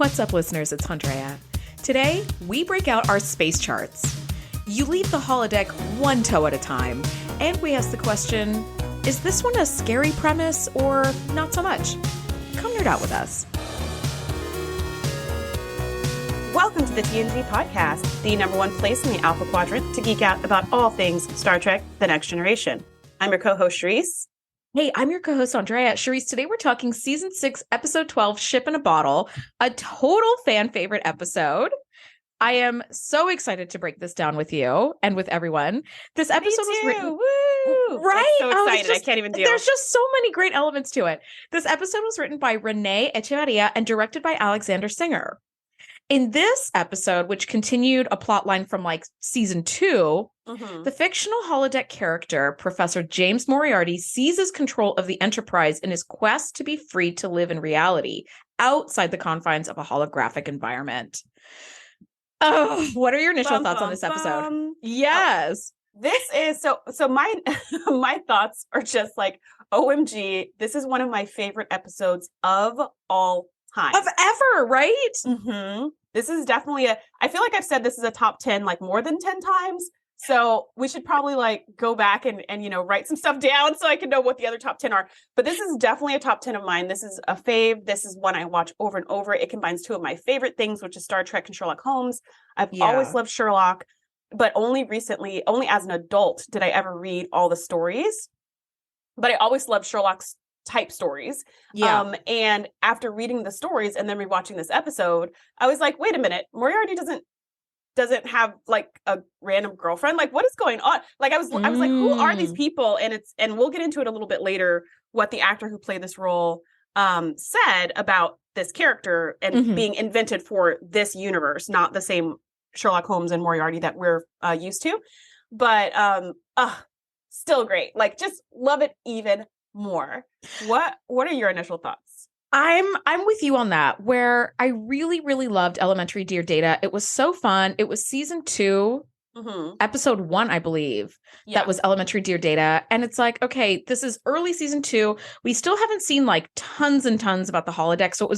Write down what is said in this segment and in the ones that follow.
What's up, listeners? It's Andrea. Today, we break out our space charts. You leave the holodeck one toe at a time, and we ask the question, is this one a scary premise or not so much? Come nerd out with us. Welcome to the TNG Podcast, the #1 place in the Alpha Quadrant to geek out about all things Star Trek: The Next Generation. I'm your co-host, Shereese. Hey, I'm your co-host, Andrea. Shereese, today we're talking Season 6, Episode 12, Ship in a Bottle, a total fan favorite episode. I am so excited to break this down with you and with everyone. This episode was written... Woo! Right? I'm so excited. I can't even deal. There's just so many great elements to it. This episode was written by Renee Echevarria and directed by Alexander Singer. In this episode, which continued a plot line from like season 2, the fictional holodeck character, Professor James Moriarty, seizes control of the Enterprise in his quest to be free to live in reality outside the confines of a holographic environment. Oh, what are your initial thoughts on this episode? Yes. This is so my my thoughts are just like, OMG, this is one of my favorite episodes of all time. Of ever, right? Mm-hmm. This is definitely I feel like I've said this is a top 10 like more than 10 times. So we should probably like go back and write some stuff down so I can know what the other top 10 are. But this is definitely a top 10 of mine. This is a fave. This is one I watch over and over. It combines two of my favorite things, which is Star Trek and Sherlock Holmes. I've always loved Sherlock, but only recently, only as an adult did I ever read all the stories. But I always loved Sherlock's type stories. And after reading the stories and then rewatching this episode, I was like, wait a minute, Moriarty doesn't have like a random girlfriend. Like, what is going on? Like I was like, who are these people? And we'll get into it a little bit later, what the actor who played this role said about this character and being invented for this universe, not the same Sherlock Holmes and Moriarty that we're used to. But still great. Like, just love it even more. What are your initial thoughts? I'm with you on that, where I really, really loved Elementary Dear Data. It was so fun. It was season 2, episode 1, I believe. That was Elementary Dear Data. And it's like, okay, this is early season 2. We still haven't seen like tons and tons about the holodeck. So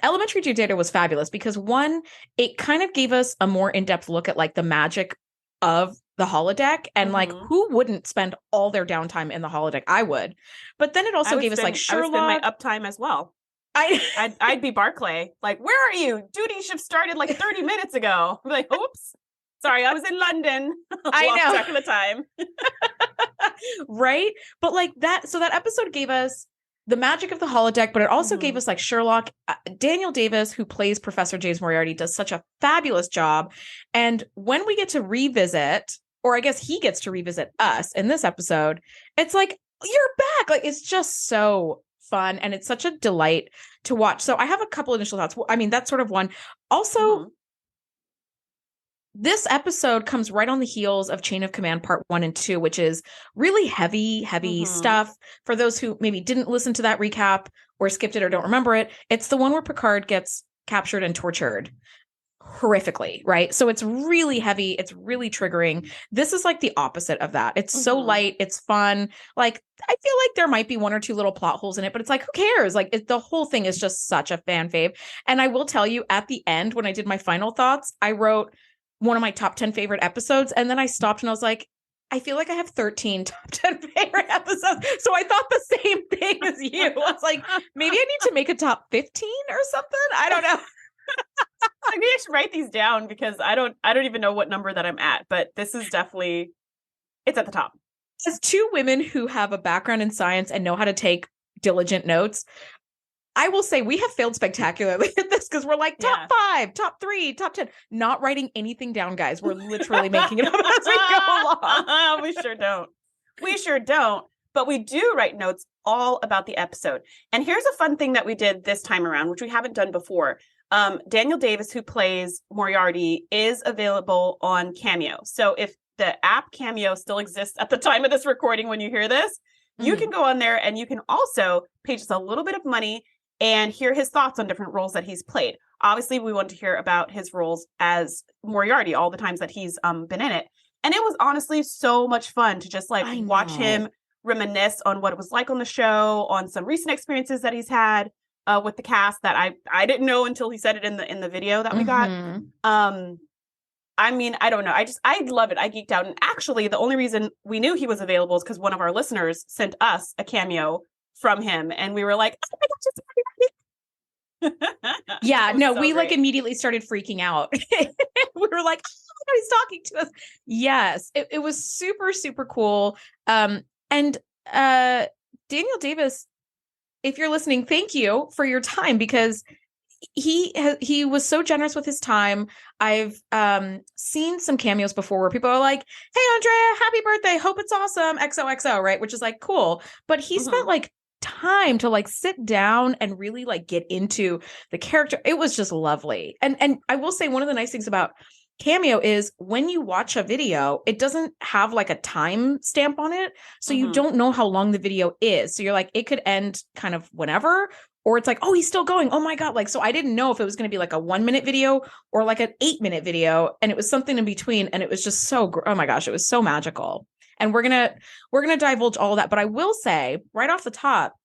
Elementary Dear Data was fabulous because one, it kind of gave us a more in-depth look at like the magic of the holodeck and like who wouldn't spend all their downtime in the holodeck? I would. But then it also gave us like Sherlock. I would spend my uptime as well. I'd be Barclay. Like, where are you? Duty shift started like 30 minutes ago. I'm like, oops. Sorry, I was in London. I know. Track of the time. Right? But like that, so that episode gave us the magic of the holodeck, but it also gave us like Sherlock. Daniel Davis, who plays Professor James Moriarty, does such a fabulous job. And when we get to revisit, or I guess he gets to revisit us in this episode, it's like, you're back. Like, it's just so fun. And it's such a delight to watch. So I have a couple initial thoughts. I mean, that's sort of one. Also, this episode comes right on the heels of Chain of Command Part 1 and 2, which is really heavy stuff. For those who maybe didn't listen to that recap or skipped it or don't remember it, it's the one where Picard gets captured and tortured horrifically, right? So it's really heavy. It's really triggering. This is like the opposite of that. It's so light. It's fun. Like, I feel like there might be one or two little plot holes in it, but it's like, who cares? Like, the whole thing is just such a fan fave. And I will tell you, at the end, when I did my final thoughts, I wrote one of my top 10 favorite episodes. And then I stopped and I was like, I feel like I have 13 top 10 favorite episodes. So I thought the same thing as you. I was like, maybe I need to make a top 15 or something. I don't know. Maybe I should write these down because I don't even know what number that I'm at, but this is definitely, it's at the top. As two women who have a background in science and know how to take diligent notes, I will say we have failed spectacularly at this because we're like top 5, top 3, top 10, not writing anything down, guys. We're literally making it up as we go along. We sure don't. We sure don't. But we do write notes all about the episode. And here's a fun thing that we did this time around, which we haven't done before. Daniel Davis, who plays Moriarty, is available on Cameo. So if the app Cameo still exists at the time of this recording when you hear this, you can go on there and you can also pay just a little bit of money and hear his thoughts on different roles that he's played. Obviously, we want to hear about his roles as Moriarty, all the times that he's been in it. And it was honestly so much fun to just like watch him reminisce on what it was like on the show, on some recent experiences that he's had. with the cast that I didn't know until he said it in the video that we got. I mean, I don't know. I love it. I geeked out. And actually, the only reason we knew he was available is because one of our listeners sent us a cameo from him, and we were like, "Oh my gosh, it's yeah, no, so we great. Like immediately started freaking out. We were like, "Oh, he's talking to us." Yes, it was super, super cool. And Daniel Davis, if you're listening, thank you for your time, because he was so generous with his time. I've seen some cameos before where people are like, "Hey, Andrea, happy birthday. Hope it's awesome. XOXO," right? Which is like cool. But he spent like time to like sit down and really like get into the character. It was just lovely. And I will say one of the nice things about Cameo is when you watch a video, it doesn't have like a time stamp on it. So you don't know how long the video is. So you're like, it could end kind of whenever, or it's like, oh, he's still going. Oh my God. Like, so I didn't know if it was going to be like a 1 minute video or like an 8 minute video. And it was something in between. And it was just so, oh my gosh, it was so magical. And we're going to divulge all of that. But I will say right off the top,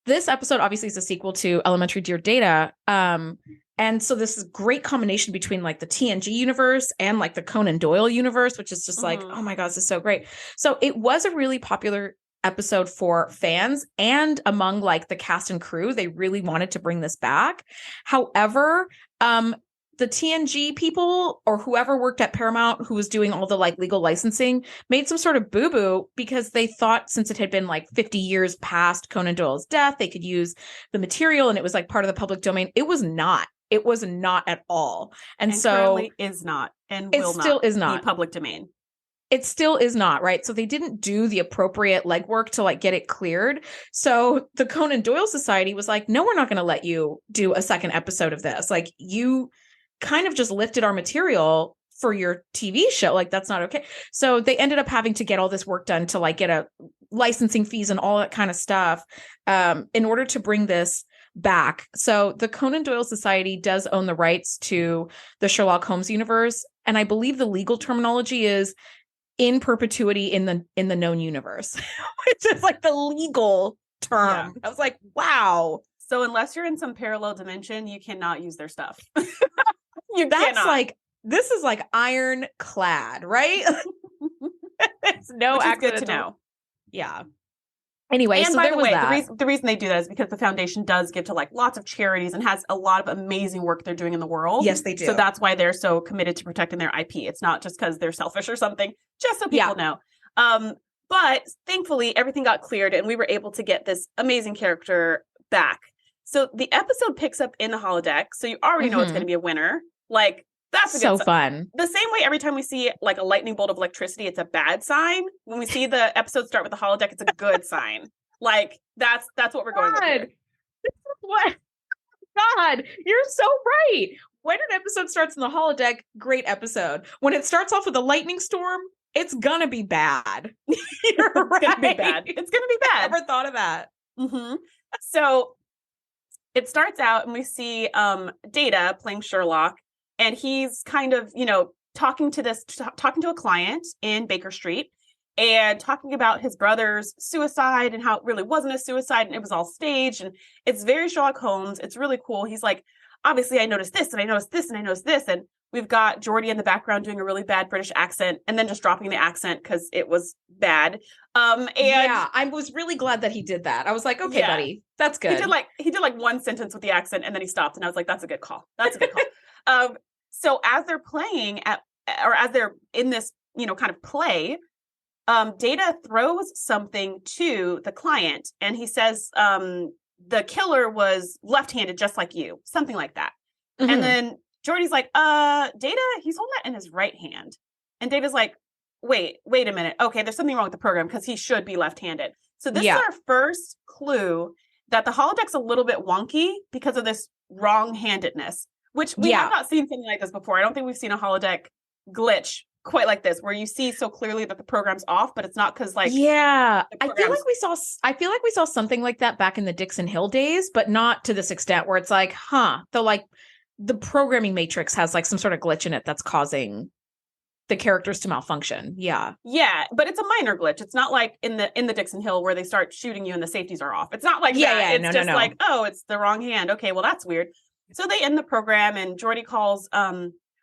this episode obviously is a sequel to Elementary Dear Data. And so this is a great combination between like the TNG universe and like the Conan Doyle universe, which is just like, oh my God, this is so great. So it was a really popular episode for fans and among like the cast and crew. They really wanted to bring this back. However, the TNG people or whoever worked at Paramount who was doing all the like legal licensing made some sort of boo-boo because they thought since it had been like 50 years past Conan Doyle's death, they could use the material and it was like part of the public domain. It was not. It was not at all. And so currently is not and will still not is not be public domain. It still is not, right? So they didn't do the appropriate legwork to like get it cleared. So the Conan Doyle Society was like, no, we're not going to let you do a second episode of this. Like you kind of just lifted our material for your TV show. Like that's not okay. So they ended up having to get all this work done to like get a licensing fees and all that kind of stuff in order to bring this back. So the Conan Doyle Society does own the rights to the Sherlock Holmes universe. And I believe the legal terminology is in perpetuity in the known universe, which is like the legal term. Yeah. I was like, wow. So unless you're in some parallel dimension, you cannot use their stuff. That's like, this is like ironclad, right? It's no accidental. Good to know. Yeah. Anyway, and so by there the was way, that. The reason they do that is because the foundation does give to like lots of charities and has a lot of amazing work they're doing in the world. Yes, they do. So that's why they're so committed to protecting their IP. It's not just because they're selfish or something, just so people know. But thankfully, everything got cleared and we were able to get this amazing character back. So the episode picks up in the holodeck. So you already know it's going to be a winner. Like, that's a so good fun. The same way every time we see like a lightning bolt of electricity, it's a bad sign. When we see the episode start with the holodeck, it's a good sign. Like that's what we're going with here. What? God, you're so right. When an episode starts in the holodeck, great episode. When it starts off with a lightning storm, it's gonna be bad. You're right. It's gonna be bad. It's gonna be bad. I never thought of that. So it starts out and we see Data playing Sherlock. And he's kind of, talking to a client in Baker Street and talking about his brother's suicide and how it really wasn't a suicide and it was all staged. And it's very Sherlock Holmes. It's really cool. He's like, obviously I noticed this and I noticed this and I noticed this. And we've got Geordie in the background doing a really bad British accent and then just dropping the accent because it was bad. Yeah, I was really glad that he did that. I was like, okay, buddy, that's good. He did like one sentence with the accent and then he stopped and I was like, that's a good call. That's a good call. So as they're playing as they're in this, kind of play, Data throws something to the client and he says, the killer was left-handed, just like you, something like that. And then Geordie's like, Data, he's holding that in his right hand. And Data's like, wait a minute. Okay, there's something wrong with the program because he should be left-handed. So this is our first clue that the holodeck's a little bit wonky because of this wrong-handedness. Which we have not seen something like this before. I don't think we've seen a holodeck glitch quite like this, where you see so clearly that the program's off, but it's not because like I feel like we saw something like that back in the Dixon Hill days, but not to this extent where it's like, the programming matrix has like some sort of glitch in it that's causing the characters to malfunction. Yeah. Yeah, but it's a minor glitch. It's not like in the Dixon Hill where they start shooting you and the safeties are off. It's not like that. Yeah, It's just like, oh, it's the wrong hand. Okay, well, that's weird. So they end the program and Geordi calls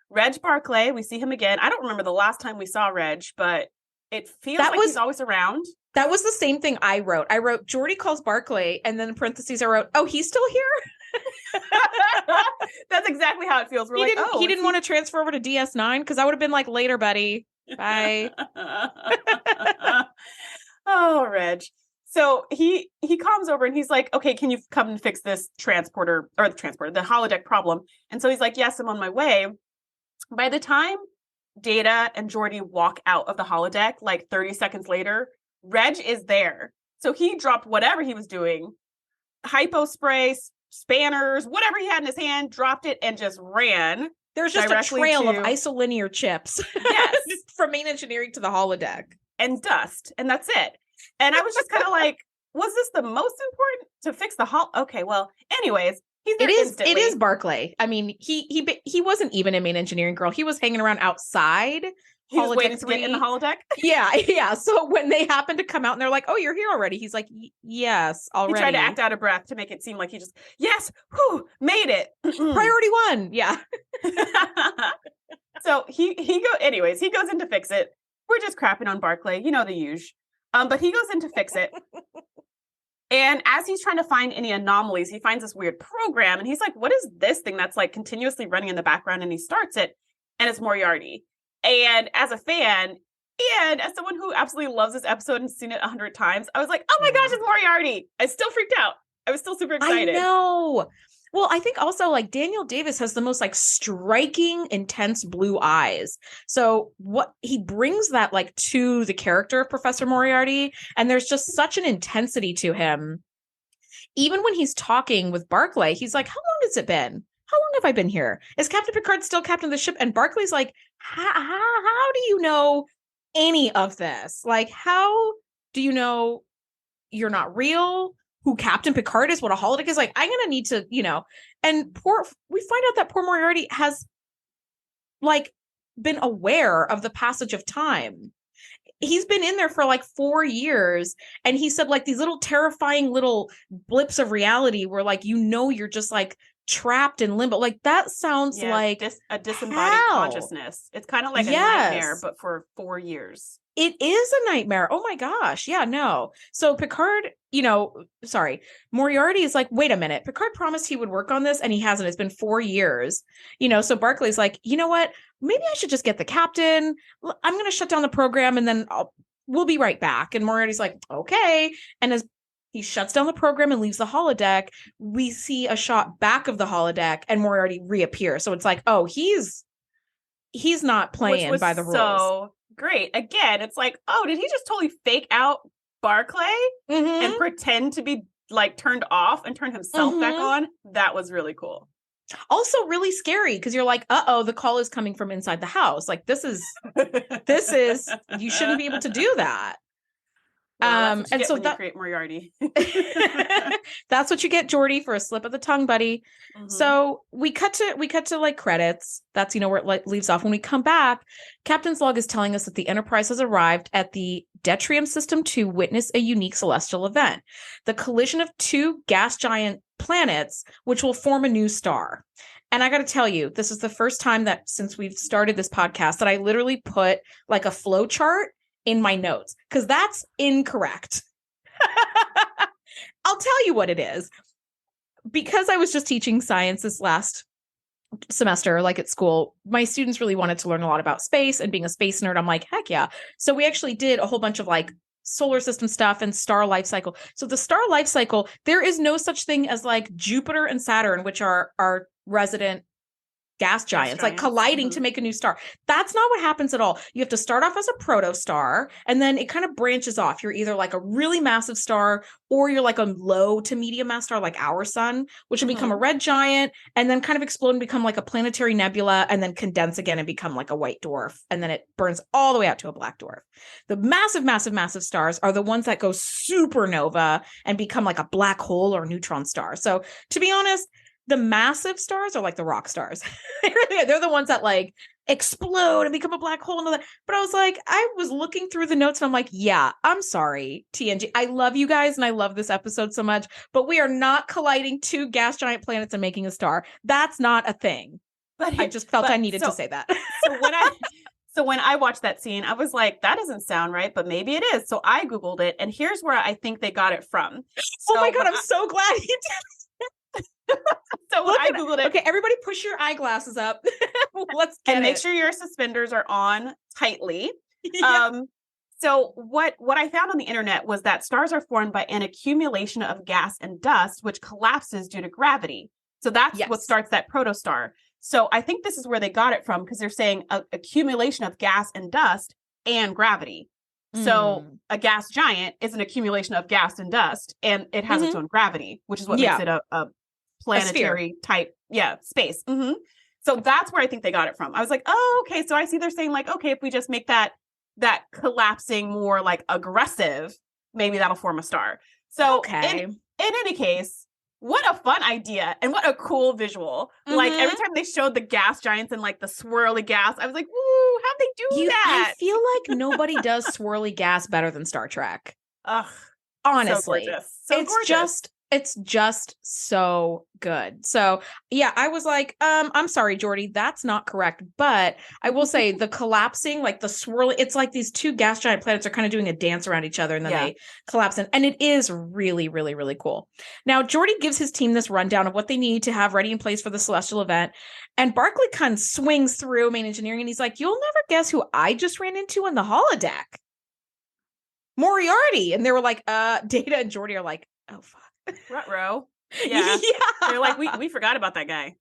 Reg Barclay. We see him again. I don't remember the last time we saw Reg, but it feels like he's always around. That was the same thing I wrote. I wrote Geordi calls Barclay, and then in parentheses I wrote, oh, he's still here? That's exactly how it feels. He didn't want to transfer over to DS9 because I would have been like, later, buddy. Bye. Oh, Reg. So he comes over and he's like, okay, can you come and fix this the holodeck problem? And so he's like, yes, I'm on my way. By the time Data and Geordi walk out of the holodeck, like 30 seconds later, Reg is there. So he dropped whatever he was doing, hypo spray, spanners, whatever he had in his hand, dropped it and just ran. There's just a trail of isolinear chips. Yes. From main engineering to the holodeck. And dust. And that's it. And I was just kind of like, was this the most important to fix the Okay, well, anyways, he's there instantly. It is Barclay. I mean, he wasn't even a main engineering girl. He was hanging around outside. He was waiting to get in the holodeck? Yeah. So when they happened to come out and they're like, oh, you're here already. He's like, yes, already. He tried to act out of breath to make it seem like he just, yes, whew, made it. Priority one. Yeah. So he goes in to fix it. We're just crapping on Barclay, the huge. But he goes in to fix it. And as he's trying to find any anomalies, he finds this weird program and he's like, what is this thing that's like continuously running in the background? And he starts it and it's Moriarty. And as a fan and as someone who absolutely loves this episode and seen it 100 times, I was like, oh my gosh, it's Moriarty. I still freaked out. I was still super excited. I know. Well, I think also like Daniel Davis has the most like striking, intense blue eyes. So what he brings that like to the character of Professor Moriarty, and there's just such an intensity to him. Even when he's talking with Barclay, he's like, how long has it been? How long have I been here? Is Captain Picard still captain of the ship? And Barclay's like, how do you know any of this? Like, how do you know you're not real? Who Captain Picard is, what a holodeck is? Like, I'm going to need to, and we find out that poor Moriarty has like been aware of the passage of time. He's been in there for like 4 years. And he said like these little terrifying little blips of reality where like, you're just like trapped in limbo. Like that sounds like a disembodied consciousness. It's kind of like a nightmare, but for 4 years. It is a nightmare. Oh my gosh. Yeah, no. So Picard, Moriarty is like, wait a minute. Picard promised he would work on this and he hasn't. It's been 4 years. So Barclay's like, you know what? Maybe I should just get the captain. I'm going to shut down the program and then we'll be right back. And Moriarty's like, okay. And as he shuts down the program and leaves the holodeck, we see a shot back of the holodeck and Moriarty reappears. So it's like, oh, he's not playing by the rules. So great. Again, it's like, oh, did he just totally fake out Barclay and pretend to be like turned off and turn himself back on? That was really cool. Also really scary because you're like, the call is coming from inside the house. Like this is you shouldn't be able to do that. Well, and so that create Moriarty. That's what you get, Geordi, for a slip of the tongue, buddy. So we cut to like credits. That's where it like leaves off. When we come back, Captain's log is telling us that the Enterprise has arrived at the Detrium system to witness a unique celestial event, the collision of two gas giant planets, which will form a new star. And I got to tell you, this is the first time that since we've started this podcast that I literally put like a flow chart in my notes, because that's incorrect. I'll tell you what it is. Because I was just teaching science this last semester, like at school, my students really wanted to learn a lot about space, and being a space nerd, I'm like, heck yeah. So we actually did a whole bunch of like solar system stuff and star life cycle. So the star life cycle, there is no such thing as like Jupiter and Saturn, which are our resident gas giants, like colliding to make a new star. That's not what happens at all. You have to start off as a protostar, and then it kind of branches off. You're either like a really massive star, or you're like a low to medium mass star, like our sun, which will become a red giant, and then kind of explode and become like a planetary nebula, and then condense again and become like a white dwarf. And then it burns all the way out to a black dwarf. The massive, massive, massive stars are the ones that go supernova and become like a black hole or neutron star. So to be honest, The massive stars are like the rock stars. They're the ones that like explode and become a black hole and all that. But I was like, I was looking through the notes and I'm like, yeah, I'm sorry, TNG. I love you guys and I love this episode so much, but we are not colliding two gas giant planets and making a star. That's not a thing. But I just felt I needed to say that. So when I watched that scene, I was like, that doesn't sound right, but maybe it is. So I Googled it, and here's where I think they got it from. So oh my God, I'm so glad you did. So when I Googled it. Okay, everybody push your eyeglasses up. Let's get and make sure your suspenders are on tightly. Yeah. So what I found on the internet was that stars are formed by an accumulation of gas and dust, which collapses due to gravity. So that's what starts that protostar. So I think this is where they got it from, because they're saying accumulation of gas and dust and gravity. So a gas giant is an accumulation of gas and dust, and it has its own gravity, which is what makes it a planetary type, space. So that's where I think they got it from. I was like, oh, okay. So I see they're saying like, okay, if we just make that collapsing more like aggressive, maybe that'll form a star. So in any case, what a fun idea and what a cool visual. Like every time they showed the gas giants and like the swirly gas, I was like, woo, how'd they do that? I feel like nobody does swirly gas better than Star Trek. Ugh, honestly. So gorgeous. So gorgeous. It's just so good. So yeah, I was like, I'm sorry, Jordy, that's not correct. But I will say the collapsing, like the swirling, it's like these two gas giant planets are kind of doing a dance around each other and then they collapse in. And it is really, really, really cool. Now, Jordy gives his team this rundown of what they need to have ready in place for the celestial event. And Barclay kind of swings through main engineering and he's like, you'll never guess who I just ran into on the holodeck. Moriarty. And they were like, Data and Jordy are like, oh, fuck. Ruh-roh. Yeah. They're like, we forgot about that guy.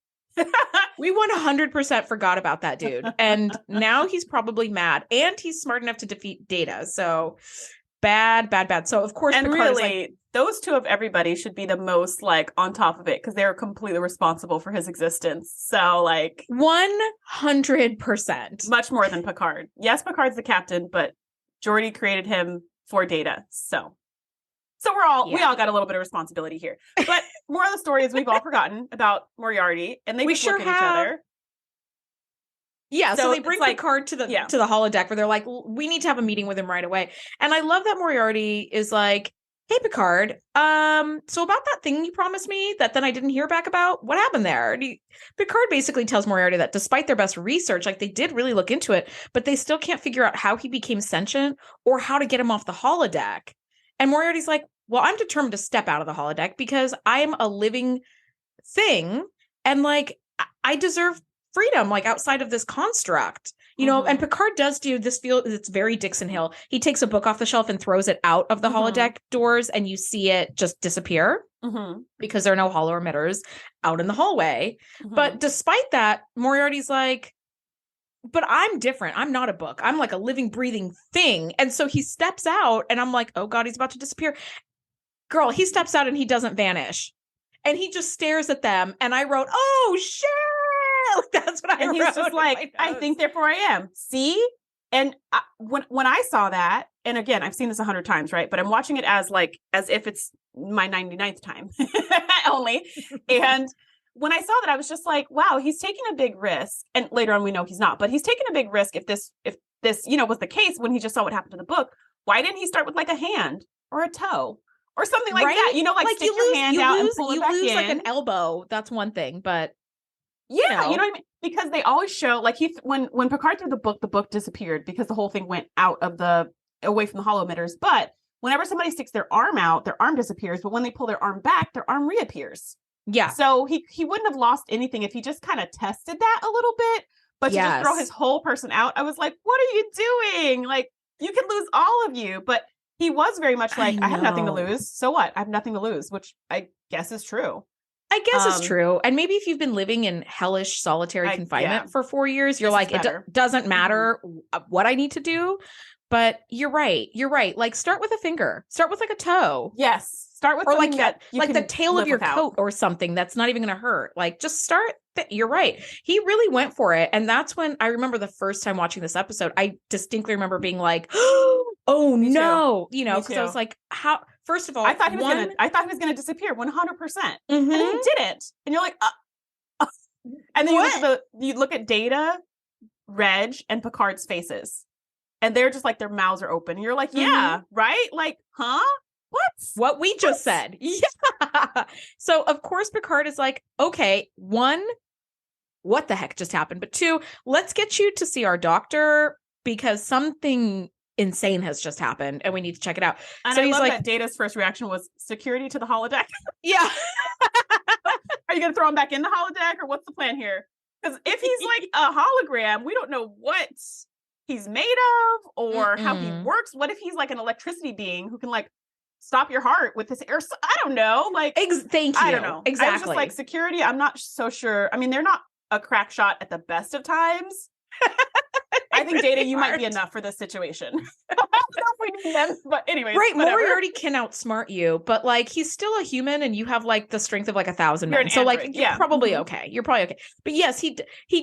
We 100% forgot about that dude. And now he's probably mad. And he's smart enough to defeat Data. So bad. So of course, and Picard really, those two of everybody should be the most like on top of it because they're completely responsible for his existence. So like 100%. Much more than Picard. Yes, Picard's the captain, but Geordi created him for Data. So we all got a little bit of responsibility here. But more of the story is we've all forgotten about Moriarty, and they just look at each other. Yeah, so they bring Picard to the holodeck where they're like, we need to have a meeting with him right away. And I love that Moriarty is like, hey, Picard, so about that thing you promised me that then I didn't hear back about, what happened there? Picard basically tells Moriarty that despite their best research, like they did really look into it, but they still can't figure out how he became sentient or how to get him off the holodeck. And Moriarty's like, well, I'm determined to step out of the holodeck because I'm a living thing and like I deserve freedom, like outside of this construct, you know. And Picard does do this it's very Dixon Hill. He takes a book off the shelf and throws it out of the holodeck doors and you see it just disappear because there are no holo emitters out in the hallway. But despite that, Moriarty's like, but I'm different. I'm not a book. I'm like a living, breathing thing. And so he steps out and I'm like, oh God, he's about to disappear. Girl, he steps out and he doesn't vanish. And he just stares at them. And I wrote, oh, shit. That's what I wrote. And he's just like, I think, therefore I am. See? And when I saw that, and again, I've seen this 100 times, right? But I'm watching it as if it's my 99th time only. And when I saw that, I was just like, wow, he's taking a big risk. And later on, we know he's not. But he's taking a big risk if this, was the case when he just saw what happened to the book. Why didn't he start with like a hand or a toe? Or something like that, like stick your hand out and pull it back in. You lose like an elbow. That's one thing, but you know what I mean? Because they always show like when Picard threw the book disappeared because the whole thing went away from the holo emitters. But whenever somebody sticks their arm out, their arm disappears. But when they pull their arm back, their arm reappears. Yeah. So he wouldn't have lost anything if he just kind of tested that a little bit. But to just throw his whole person out, I was like, what are you doing? Like you could lose all of you, but. He was very much like, I have nothing to lose. So what? I have nothing to lose, which I guess is true. I guess it's true. And maybe if you've been living in hellish solitary confinement for 4 years, you're like, it doesn't matter what I need to do. But you're right. Like start with a finger. Start with like a toe. Yes. Start with like the tail of your coat or something that's not even going to hurt. Like just start. You're right. He really went for it. And that's when I remember the first time watching this episode, I distinctly remember being like, oh no, because I was like, how first of all, I thought he was gonna disappear 100%. And he didn't. And you're like, and then you look at Data, Reg, and Picard's faces. And they're just like, their mouths are open. And you're like, yeah, right? Like, huh? What we just said. Yeah. So of course Picard is like, okay, 1, what the heck just happened? But 2, let's get you to see our doctor because something insane has just happened and we need to check it out. And so I love that Data's first reaction was security to the holodeck. Yeah. Are you going to throw him back in the holodeck or what's the plan here? Because if he's like a hologram, we don't know what he's made of or how he works. What if he's like an electricity being who can like stop your heart with this air? I don't know. Like, thank you. I don't know. Exactly. I was just like, security, I'm not so sure. I mean, they're not a crack shot at the best of times. I think Data, you might be enough for this situation. I don't know if we need them, but anyways. Right, Moriarty can outsmart you, but like he's still a human and you have like the strength of like 1,000 men. So like you're probably okay. You're probably okay. But yes, he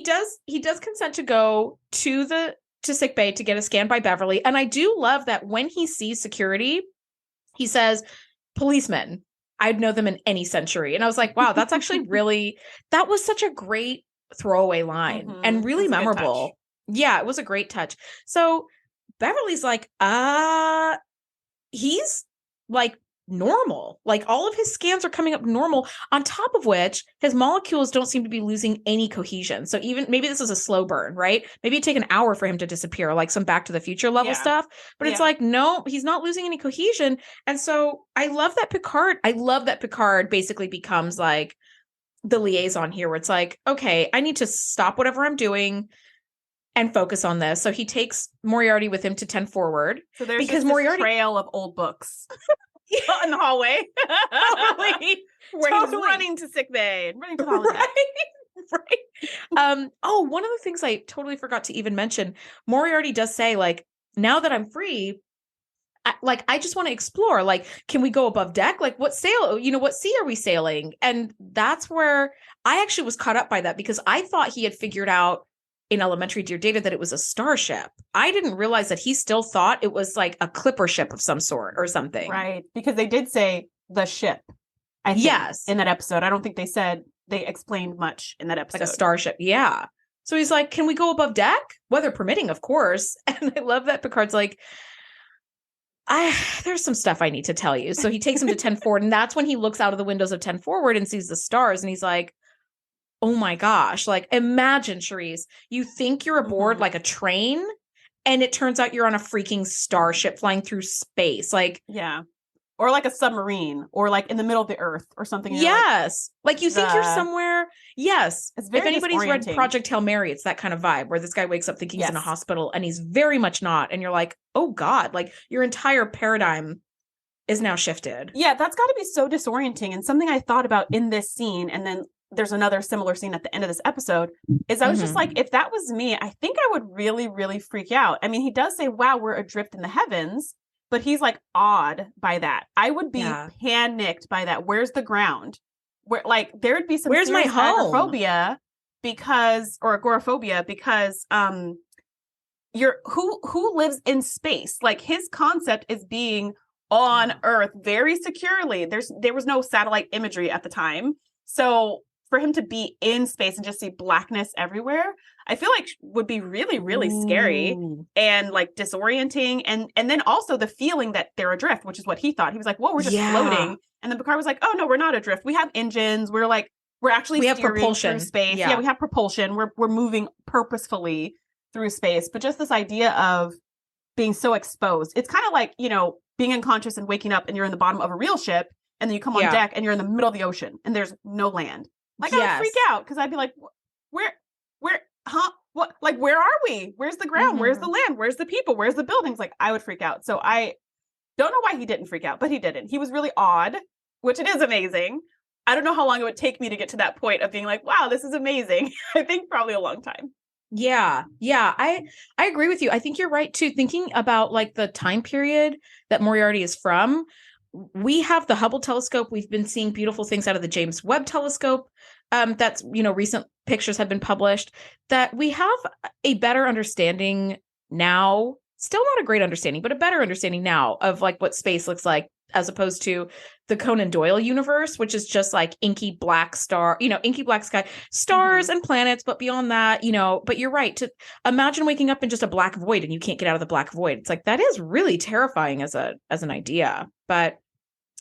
does consent to go to sick bay to get a scan by Beverly. And I do love that when he sees security, he says, policemen, I'd know them in any century. And I was like, wow, that's actually that was such a great throwaway line and really memorable. Yeah, it was a great touch. So Beverly's like, he's like normal. Like all of his scans are coming up normal, on top of which his molecules don't seem to be losing any cohesion. So even maybe this is a slow burn, right? Maybe it'd take an hour for him to disappear, like some Back to the Future level stuff. But it's like, no, he's not losing any cohesion. And so I love that Picard basically becomes like the liaison here where it's like, okay, I need to stop whatever I'm doing and focus on this. So he takes Moriarty with him to 10 forward. So there's because Moriarty trail of old books in the hallway. Totally. Where he's running to sick bay, running to the holodeck. Right. One of the things I totally forgot to even mention, Moriarty does say, like, now that I'm free, I just want to explore. Like, can we go above deck? Like, what sea are we sailing? And that's where I actually was caught up by that because I thought he had figured out in Elementary Dear Data that it was a starship. I didn't realize that he still thought it was like a clipper ship of some sort or something. Right. Because they did say the ship. I think, in that episode. I don't think they explained much in that episode. Like a starship. Yeah. So he's like, can we go above deck? Weather permitting, of course. And I love that Picard's like, there's some stuff I need to tell you. So he takes him to 10 forward. And that's when he looks out of the windows of 10 forward and sees the stars. And he's like, oh my gosh, like imagine, Shereese, you think you're aboard like a train and it turns out you're on a freaking starship flying through space. Like, yeah. Or like a submarine or like in the middle of the earth or something. Yes. Like you think you're somewhere. Yes. It's very if anybody's read Project Hail Mary, it's that kind of vibe where this guy wakes up thinking he's in a hospital and he's very much not. And you're like, oh God, like your entire paradigm is now shifted. Yeah. That's got to be so disorienting. And something I thought about in this scene, and then there's another similar scene at the end of this episode, is I was just like, if that was me, I think I would really, really freak out. I mean, he does say, wow, we're adrift in the heavens, but he's like awed by that. I would be panicked by that. Where's the ground? Where like there'd be some where's my home? Agoraphobia because who lives in space? Like his concept is being on Earth very securely. There was no satellite imagery at the time. So for him to be in space and just see blackness everywhere, I feel like would be really, really scary and like disorienting. And then also the feeling that they're adrift, which is what he thought. He was like, whoa, we're just floating. And then Picard was like, oh no, we're not adrift. We have engines. We're actually have propulsion through space. Yeah, we have propulsion. We're moving purposefully through space. But just this idea of being so exposed. It's kind of like, being unconscious and waking up and you're in the bottom of a real ship. And then you come on deck and you're in the middle of the ocean and there's no land. Like I would freak out because I'd be like, where, what, like, where are we? Where's the ground? Where's the land? Where's the people? Where's the buildings? Like I would freak out. So I don't know why he didn't freak out, but he didn't. He was really odd, which it is amazing. I don't know how long it would take me to get to that point of being like, wow, this is amazing. I think probably a long time. Yeah. I agree with you. I think you're right too. Thinking about like the time period that Moriarty is from, we have the Hubble telescope. We've been seeing beautiful things out of the James Webb telescope. That's, recent pictures have been published that we have a better understanding now, still not a great understanding, but a better understanding now of like what space looks like as opposed to the Conan Doyle universe, which is just like inky black star, inky black sky, stars and planets. But beyond that, but you're right, to imagine waking up in just a black void and you can't get out of the black void. It's like, that is really terrifying as an idea. But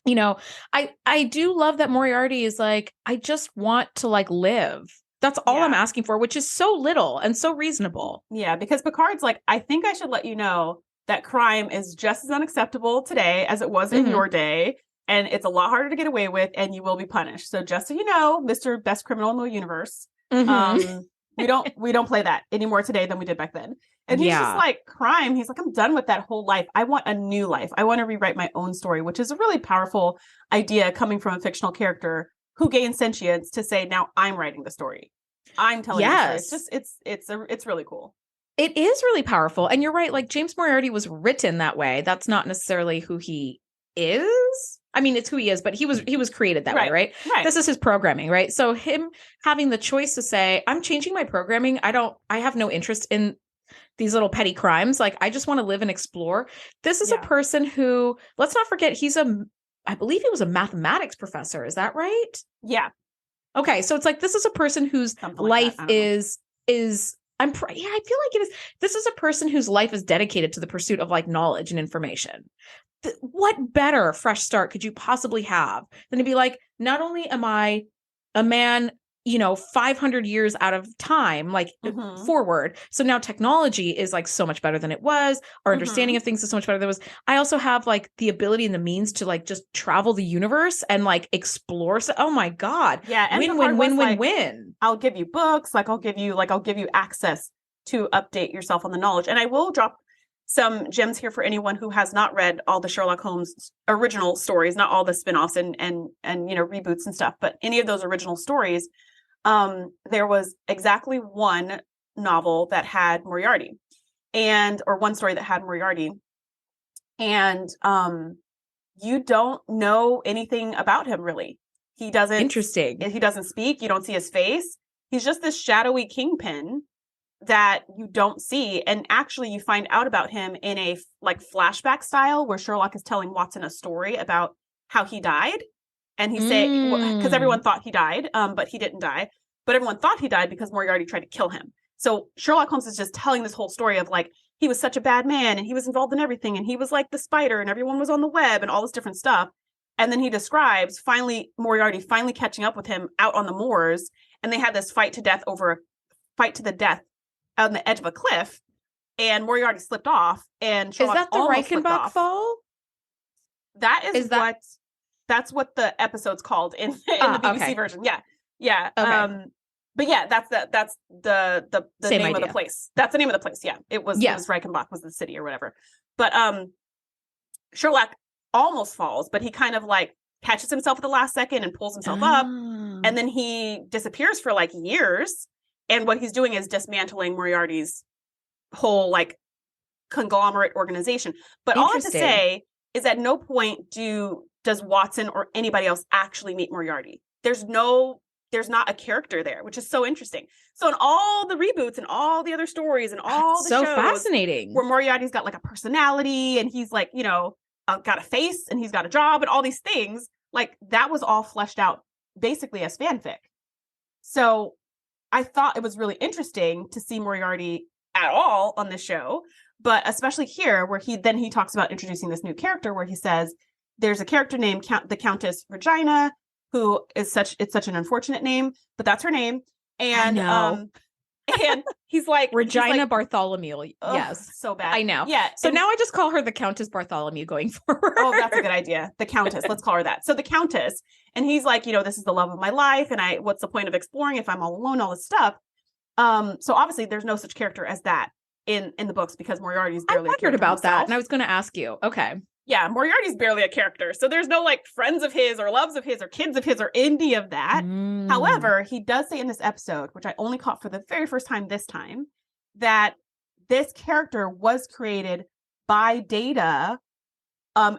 I do love that Moriarty is like, I just want to like live. That's all I'm asking for, which is so little and so reasonable. Yeah, because Picard's like, I think I should let you know that crime is just as unacceptable today as it was in your day. And it's a lot harder to get away with, and you will be punished. So just so you know, Mr. Best Criminal in the Universe, we don't play that anymore today than we did back then. And he's just like, crime. He's like, I'm done with that whole life. I want a new life. I want to rewrite my own story, which is a really powerful idea coming from a fictional character who gains sentience to say, now I'm writing the story. I'm telling you. It's just, it's really cool. It is really powerful. And you're right. Like, James Moriarty was written that way. That's not necessarily who he is. I mean, it's who he is, but he was created that way, right? This is his programming, right? So him having the choice to say, I'm changing my programming. I have no interest in these little petty crimes. Like, I just want to live and explore. This is a person who, let's not forget, I believe he was a mathematics professor. Is that right? Yeah. Okay. So it's like, this is a person whose life is I feel like it is. This is a person whose life is dedicated to the pursuit of like knowledge and information. What better fresh start could you possibly have than to be like, not only am I a man, 500 years out of time, like forward. So now technology is like so much better than it was. Our understanding of things is so much better than it was. I also have like the ability and the means to like just travel the universe and like explore. So, oh my God. Yeah. And win. I'll give you books. I'll give you access to update yourself on the knowledge. And I will drop some gems here for anyone who has not read all the Sherlock Holmes original stories, not all the spinoffs and reboots and stuff, but any of those original stories. There was exactly one novel that had Moriarty or one story that had Moriarty. And you don't know anything about him, really. He doesn't speak. You don't see his face. He's just this shadowy kingpin that you don't see. And actually you find out about him in a like flashback style where Sherlock is telling Watson a story about how he died. And he's saying, because everyone thought he died, but he didn't die. But everyone thought he died because Moriarty tried to kill him. So Sherlock Holmes is just telling this whole story of like, he was such a bad man and he was involved in everything. And he was like the spider and everyone was on the web and all this different stuff. And then he describes Moriarty finally catching up with him out on the moors. And they had this fight to the death on the edge of a cliff. And Moriarty slipped off. And Sherlock is that the Reichenbach fall? That's what the episode's called in the BBC version. Yeah. Okay. But yeah, that's the name of the place. That's the name of the place. Yeah. It was Reichenbach was the city or whatever. But Sherlock almost falls, but he kind of like catches himself at the last second and pulls himself up. And then he disappears for like years. And what he's doing is dismantling Moriarty's whole like conglomerate organization. But all I have to say is at no point does Watson or anybody else actually meet Moriarty. There's not a character there, which is so interesting. So in all the reboots and all the other stories and all the shows, fascinating, where Moriarty's got like a personality and he's like, got a face and he's got a job and all these things, like that was all fleshed out basically as fanfic. So I thought it was really interesting to see Moriarty at all on this show, but especially here where he talks about introducing this new character where he says there's a character named the Countess Regina, who is such an unfortunate name, but that's her name. And and he's like Regina Bartholomew. Yes. So bad. I know. Yeah. So now I just call her the Countess Bartholomew going forward. Oh, that's a good idea. The Countess. Let's call her that. So the Countess. And he's like, this is the love of my life. And what's the point of exploring if I'm all alone, all this stuff. So obviously there's no such character as that in the books because Moriarty's barely a character. I wondered about that. And I was going to ask you. Okay. Yeah, Moriarty's barely a character. So there's no like friends of his or loves of his or kids of his or any of that. However, he does say in this episode, which I only caught for the very first time this time, that this character was created by Data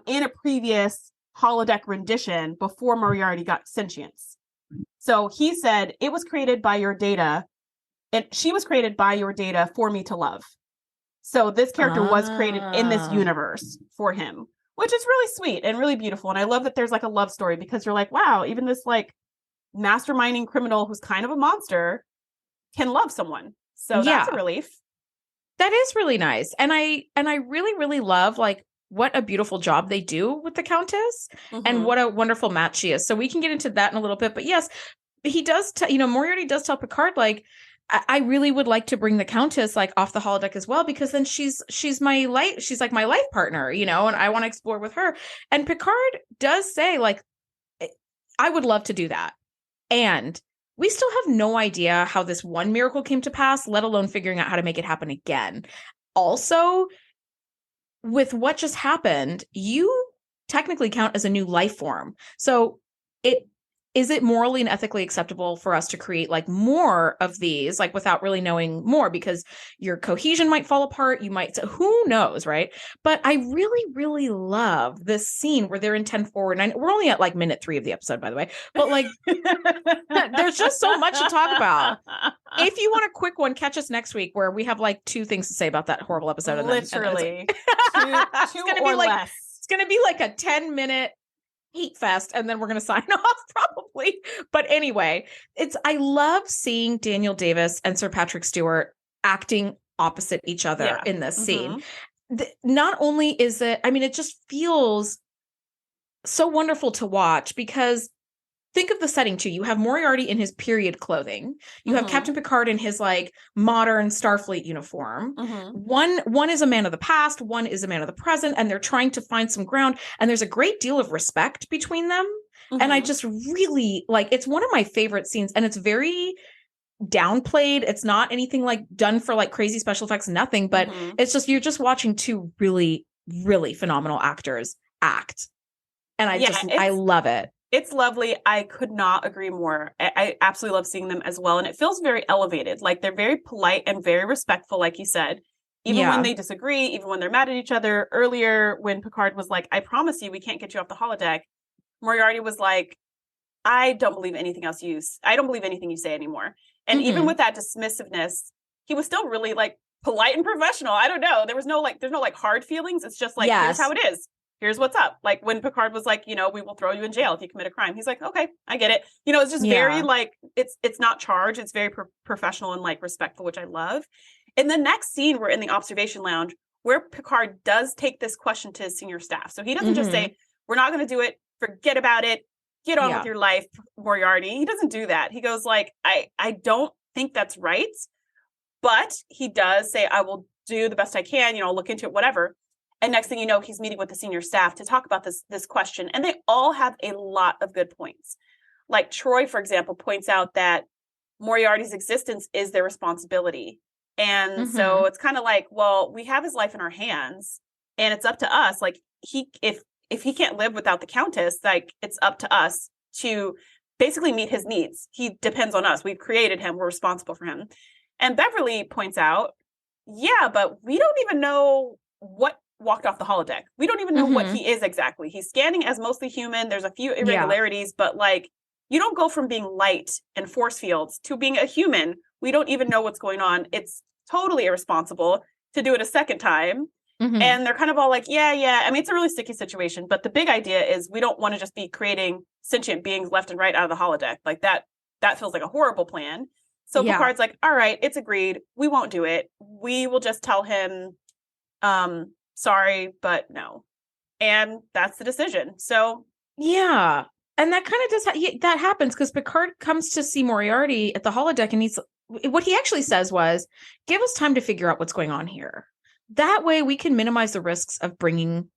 in a previous holodeck rendition before Moriarty got sentience. So he said it was created by your Data and she was created by your Data for me to love. So this character was created in this universe for him. which is really sweet and really beautiful. And I love that there's like a love story, because you're like, wow, even this like masterminding criminal who's kind of a monster can love someone. So that's a relief. That is really nice. And I really, really love like what a beautiful job they do with the Countess and what a wonderful match she is. So we can get into that in a little bit. But yes, he does, Moriarty does tell Picard, like, I really would like to bring the Countess like off the holodeck as well, because then she's my life. She's like my life partner, and I want to explore with her. And Picard does say like, I would love to do that. And we still have no idea how this one miracle came to pass, let alone figuring out how to make it happen again. Also, with what just happened, you technically count as a new life form. So is it morally and ethically acceptable for us to create like more of these, like without really knowing more, because your cohesion might fall apart. You might, who knows, right? But I really, really love this scene where they're in 10 forward. And we're only at like minute 3 of the episode, by the way, but like there's just so much to talk about. If you want a quick one, catch us next week where we have like 2 things to say about that horrible episode. Literally. Two or less. It's going to be like a 10-minute heat fest, and then we're going to sign off probably. But anyway, I love seeing Daniel Davis and Sir Patrick Stewart acting opposite each other in this scene. Not only is it, I mean, it just feels so wonderful to watch, because think of the setting too. You have Moriarty in his period clothing. You have Captain Picard in his like modern Starfleet uniform. One is a man of the past, one is a man of the present, and they're trying to find some ground. And there's a great deal of respect between them. And I just really like, it's one of my favorite scenes, and it's very downplayed. It's not anything like done for like crazy special effects, nothing, but it's just, you're just watching 2 really, really phenomenal actors act. And I love it. It's lovely. I could not agree more. I absolutely love seeing them as well. And it feels very elevated. Like they're very polite and very respectful, like you said. Even when they disagree, even when they're mad at each other. Earlier, when Picard was like, I promise you, we can't get you off the holodeck, Moriarty was like, I don't believe anything else I don't believe anything you say anymore. And even with that dismissiveness, he was still really like polite and professional. I don't know. There's no like hard feelings. It's just like, here's how it is. Here's what's up. Like when Picard was like, we will throw you in jail if you commit a crime. He's like, okay, I get it. It's just very like, it's not charged. It's very professional and like respectful, which I love. In the next scene, we're in the observation lounge where Picard does take this question to his senior staff. So he doesn't just say, we're not going to do it. Forget about it. Get on with your life, Moriarty. He doesn't do that. He goes like, I don't think that's right. But he does say, I will do the best I can, I'll look into it, whatever. And next thing you know, he's meeting with the senior staff to talk about this question. And they all have a lot of good points. Like Troy, for example, points out that Moriarty's existence is their responsibility. And so it's kind of like, well, we have his life in our hands, and it's up to us. Like if he can't live without the Countess, like it's up to us to basically meet his needs. He depends on us. We've created him. We're responsible for him. And Beverly points out, but we don't even know what walked off the holodeck. We don't even know what he is exactly. He's scanning as mostly human. There's a few irregularities, but like you don't go from being light and force fields to being a human. We don't even know what's going on. It's totally irresponsible to do it a second time. And they're kind of all like, yeah. I mean, it's a really sticky situation, but the big idea is we don't want to just be creating sentient beings left and right out of the holodeck. Like that feels like a horrible plan. So Picard's like, all right, it's agreed. We won't do it. We will just tell him, sorry, but no. And that's the decision. So yeah. And that kind of does that happens because Picard comes to see Moriarty at the holodeck, and what he actually says was, give us time to figure out what's going on here. That way we can minimize the risks of bringing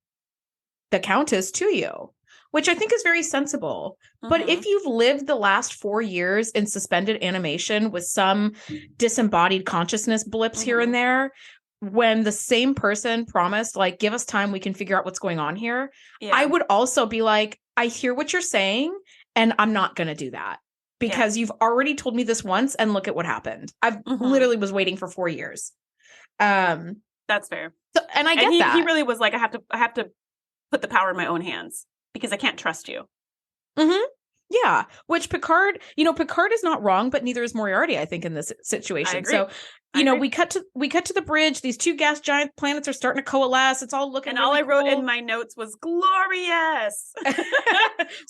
the Countess to you, which I think is very sensible. But if you've lived the last 4 years in suspended animation with some disembodied consciousness blips here and there, when the same person promised, like, give us time, we can figure out what's going on here, I would also be like, I hear what you're saying, and I'm not going to do that because you've already told me this once, and look at what happened. I've literally was waiting for 4 years. That's fair. So, and I get that. He really was like, I have to put the power in my own hands because I can't trust you. Yeah, which Picard is not wrong, but neither is Moriarty, I think, in this situation. So, we cut to the bridge. These two gas giant planets are starting to coalesce. It's all looking. And really all I wrote cool in my notes was glorious.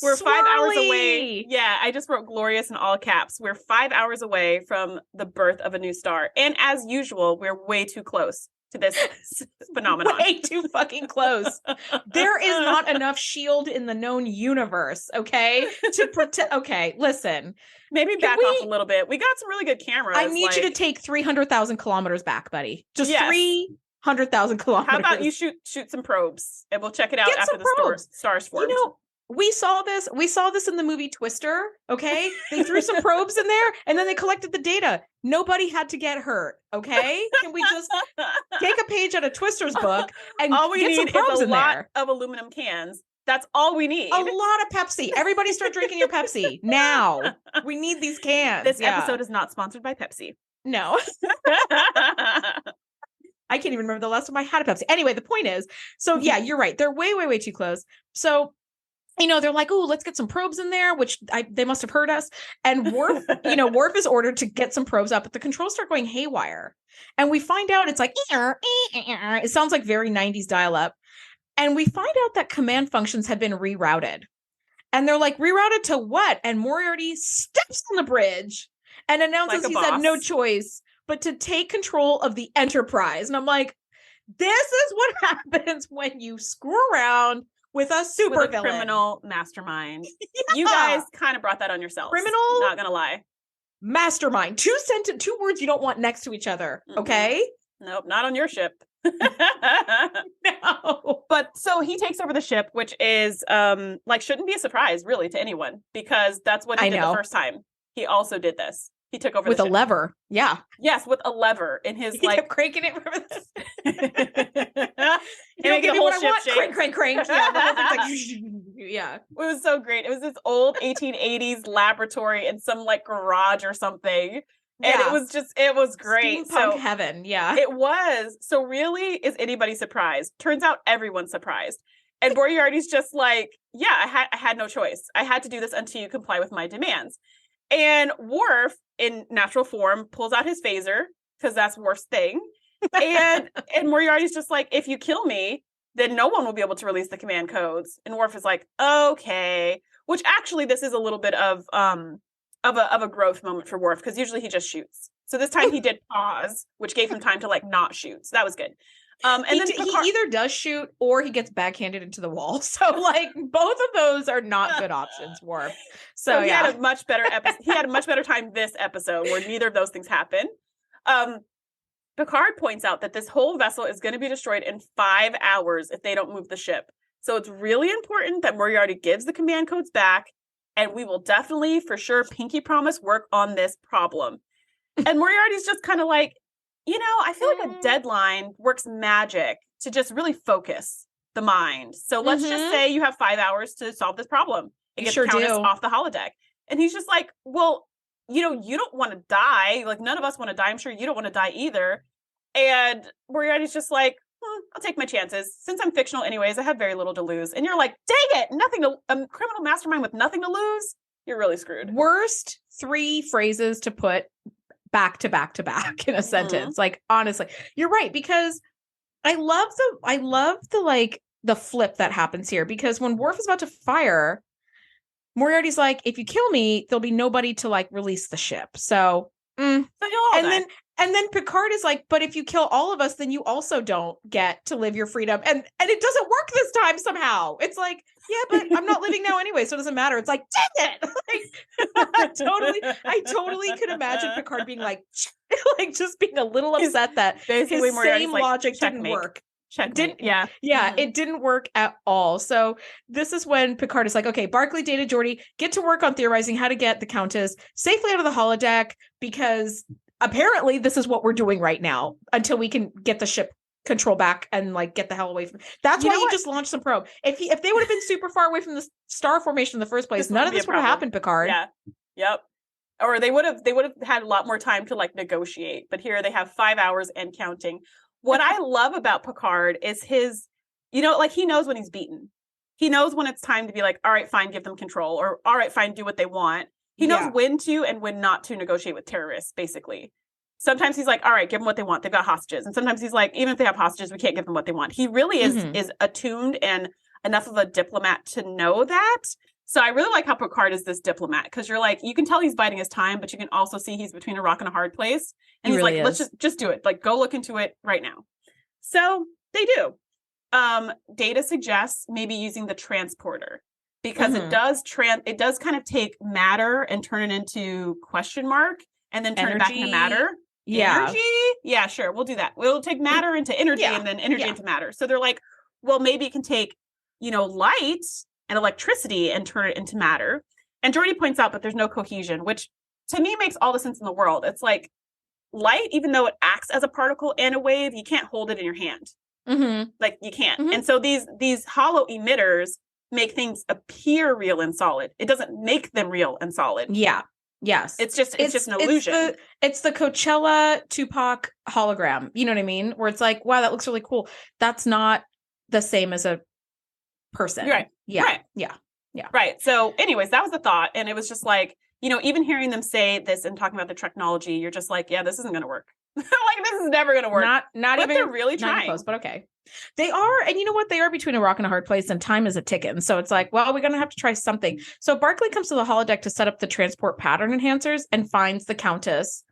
We're 5 hours away. Yeah, I just wrote glorious in all caps. We're 5 hours away from the birth of a new star, and as usual, we're way too close to this phenomenon. Way too fucking close. There is not enough shield in the known universe, okay? To protect. Okay, listen. Maybe back off a little bit. We got some really good cameras. I need you to take 300,000 kilometers back, buddy. Just 300,000 kilometers. How about you shoot some probes and we'll check it out after the stars formed. We saw this in the movie Twister, okay? They threw some probes in there and then they collected the data. Nobody had to get hurt, okay? Can we just take a page out of Twister's book and all we get need some probes is a in lot there? Of aluminum cans. That's all we need. A lot of Pepsi. Everybody start drinking your Pepsi now. We need these cans. This episode is not sponsored by Pepsi. No. I can't even remember the last time I had a Pepsi. Anyway, the point is, so yeah, you're right. They're way, way, way too close. So they're like, oh, let's get some probes in there, which they must have heard us. And Worf, Worf is ordered to get some probes up, but the controls start going haywire. And we find out it's like, it sounds like very 90s dial-up. And we find out that command functions have been rerouted. And they're like, rerouted to what? And Moriarty steps on the bridge and announces he's had no choice but to take control of the Enterprise. And I'm like, this is what happens when you screw around with a super villain. Criminal mastermind. Yeah. You guys kind of brought that on yourselves. Criminal, not gonna lie. Mastermind. Two words you don't want next to each other. Okay. Nope, not on your ship. No. But so he takes over the ship, which is shouldn't be a surprise really to anyone, because that's what he did the first time. He also did this. He took over with the a ship. Lever. Yeah. Yes, with a lever in his he kept cranking it. Remember this? Give me what I want. Crank. Yeah, the whole thing's like, yeah. It was so great. It was this old 1880s laboratory in some garage or something. And it was great. Steampunk heaven. Yeah. It was. So really, is anybody surprised? Turns out everyone's surprised. And Moriarty's just like, yeah, I had no choice. I had to do this until you comply with my demands. And Worf, in natural form, pulls out his phaser, because that's Worf's thing. And Moriarty's just like, if you kill me, then no one will be able to release the command codes. And Worf is like, okay. Which actually, this is a little bit of a growth moment for Worf, because usually he just shoots. So this time he did pause, which gave him time to not shoot. So that was good. And then he either does shoot or he gets backhanded into the wall. So both of those are not good options, Worf. So he had a much better he had a much better time this episode where neither of those things happen. Picard points out that this whole vessel is going to be destroyed in 5 hours if they don't move the ship. So it's really important that Moriarty gives the command codes back, and we will definitely, for sure, pinky promise, work on this problem. And Moriarty's just kind of like, I feel like a deadline works magic to just really focus the mind. So let's just say you have 5 hours to solve this problem and get the Countess off the holodeck. And he's just like, well, you don't want to die. None of us want to die. I'm sure you don't want to die either. And Moriarty's just like, I'll take my chances. Since I'm fictional anyways, I have very little to lose. And you're like, dang it, a criminal mastermind with nothing to lose? You're really screwed. Worst 3 phrases to put back to back to back in a sentence. Honestly, you're right, because I love the flip that happens here, because when Worf is about to fire, Moriarty's like, if you kill me, there'll be nobody to release the ship. So you'll all die. And then Picard is like, but if you kill all of us, then you also don't get to live your freedom. And it doesn't work this time somehow. It's like, yeah, but I'm not living now anyway, so it doesn't matter. It's like, dang it. I totally could imagine Picard being like just being a little upset that basically his same logic didn't work. It didn't work at all. So this is when Picard is like, okay, Barclay, Data, Geordi, get to work on theorizing how to get the Countess safely out of the holodeck, because apparently this is what we're doing right now until we can get the ship control back and get the hell away from. That's why you just launched some probe. If they would have been super far away from the star formation in the first place, none of this would have happened, Picard. Yeah. Yep. Or they would have had a lot more time to negotiate. But here they have 5 hours and counting. What I love about Picard is his, he knows when he's beaten. He knows when it's time to be like, all right, fine, give them control, or all right, fine, do what they want. He knows when to and when not to negotiate with terrorists, basically. Sometimes he's like, all right, give them what they want. They've got hostages. And sometimes he's like, even if they have hostages, we can't give them what they want. He really is attuned and enough of a diplomat to know that. So I really like how Picard is this diplomat, because you're like, you can tell he's biding his time, but you can also see he's between a rock and a hard place. And he's really like, let's just do it. Like, go look into it right now. So they do. Data suggests maybe using the transporter, because it does kind of take matter and turn it into question mark and then turn it back into matter. Yeah. Energy? Yeah, sure. We'll do that. We'll take matter into energy and then energy into matter. So they're like, well, maybe it can take, light and electricity and turn it into matter. And Geordi points out that there's no cohesion, which to me makes all the sense in the world. It's like light, even though it acts as a particle and a wave, you can't hold it in your hand. Like you can't. And so these hollow emitters make things appear real and solid. It doesn't make them real and solid. Yeah. Yes. It's just an illusion. It's the Coachella Tupac hologram. You know what I mean? Where it's like, wow, that looks really cool. That's not the same as a person. Right. Yeah. Right. Yeah. Yeah. Right. So anyways, that was the thought. And it was just like, even hearing them say this and talking about the technology, you're just like, yeah, this isn't going to work. Like, this is never going to work. Not but even, they're really trying. Close, but okay. They are. And you know what? They are between a rock and a hard place, and time is a ticking. So it's like, well, we're going to have to try something. So Barclay comes to the holodeck to set up the transport pattern enhancers and finds the Countess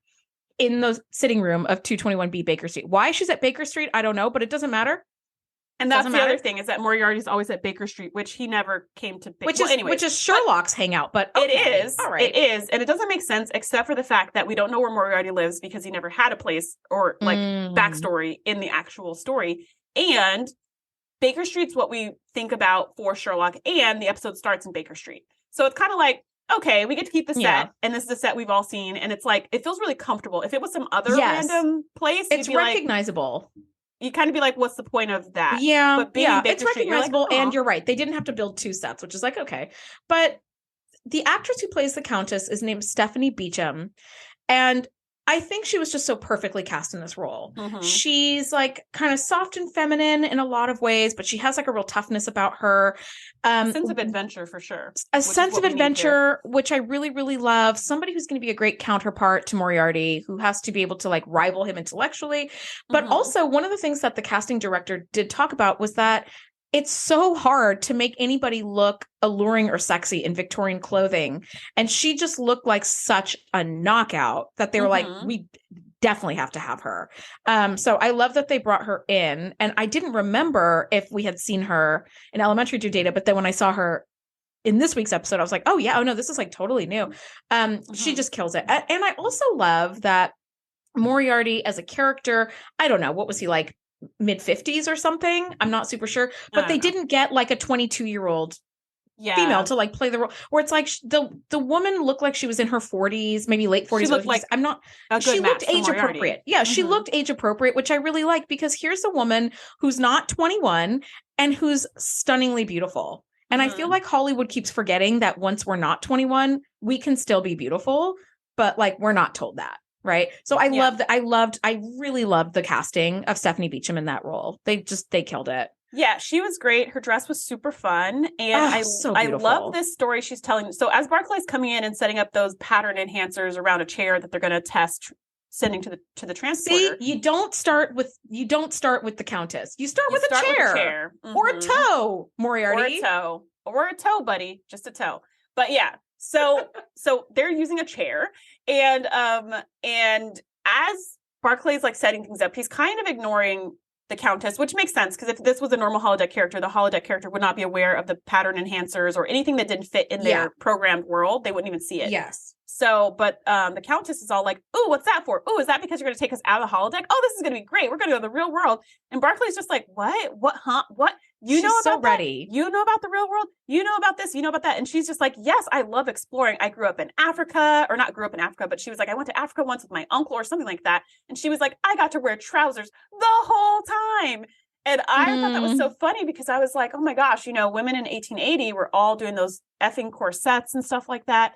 in the sitting room of 221B Baker Street. Why she's at Baker Street, I don't know, but it doesn't matter. And that's the other thing, is that Moriarty's always at Baker Street, which he never came to. Which is Sherlock's hangout, but okay. It is. All right. It is. And it doesn't make sense except for the fact that we don't know where Moriarty lives, because he never had a place or backstory in the actual story. And Baker Street's what we think about for Sherlock, and the episode starts in Baker Street. So it's kind of like, okay, we get to keep the set, and this is a set we've all seen, and it's like, it feels really comfortable. If it was some other random place, it's recognizable. You kind of be like, what's the point of that? Yeah. But being Baker it's recognizable. Street, and you're right. They didn't have to build two sets, which is like, okay. But the actress who plays the Countess is named Stephanie Beacham. And I think she was just so perfectly cast in this role. She's like kind of soft and feminine in a lot of ways, but she has like a real toughness about her. A sense of adventure for sure. A sense of adventure, which I really, really love. Somebody who's going to be a great counterpart to Moriarty, who has to be able to like rival him intellectually. But also one of the things that the casting director did talk about was that it's so hard to make anybody look alluring or sexy in Victorian clothing. And she just looked like such a knockout that they were like, we definitely have to have her. So I love that they brought her in. And I didn't remember if we had seen her in Elementary Do Data, but then when I saw her in this week's episode, I was like, oh yeah, oh no, this is like totally new. She just kills it. And I also love that Moriarty as a character, I don't know, what was he like? Mid-50s or something, I'm not super sure, but they didn't get like a 22-year-old female to like play the role, where it's like the woman looked like she was in her 40s, maybe late 40s. She looked like she looked age appropriate. Yeah, she looked age appropriate, which I really like, because here's a woman who's not 21 and who's stunningly beautiful. And I feel like Hollywood keeps forgetting that once we're not 21, we can still be beautiful, but like we're not told that. Right. So I really loved the casting of Stephanie Beacham in that role. They killed it. Yeah, she was great. Her dress was super fun. And I love this story she's telling. So as Barclay's coming in and setting up those pattern enhancers around a chair that they're going to test, sending to the transporter. See, you don't start with the Countess. You start with a chair. Or a toe, Moriarty. Or a toe, buddy. Just a toe. But yeah. So they're using a chair, and as Barclay's like setting things up, he's kind of ignoring the Countess, which makes sense, because if this was a normal holodeck character, the holodeck character would not be aware of the pattern enhancers or anything that didn't fit in their programmed world. They wouldn't even see it. Yes. So, but the Countess is all like, "Ooh, what's that for? Ooh, is that because you're going to take us out of the holodeck? Oh, this is going to be great. We're going to go to the real world." And Barclay's just like, "What? What? Huh? What? She's know about so that? ready. You know about the real world? You know about this? You know about that?" And she's just like, "Yes, I love exploring. I grew up in Africa, or not grew up in Africa, but she was like, I went to Africa once with my uncle or something like that." And she was like, "I got to wear trousers the whole time." And I thought that was so funny, because I was like, oh my gosh, women in 1880 were all doing those effing corsets and stuff like that.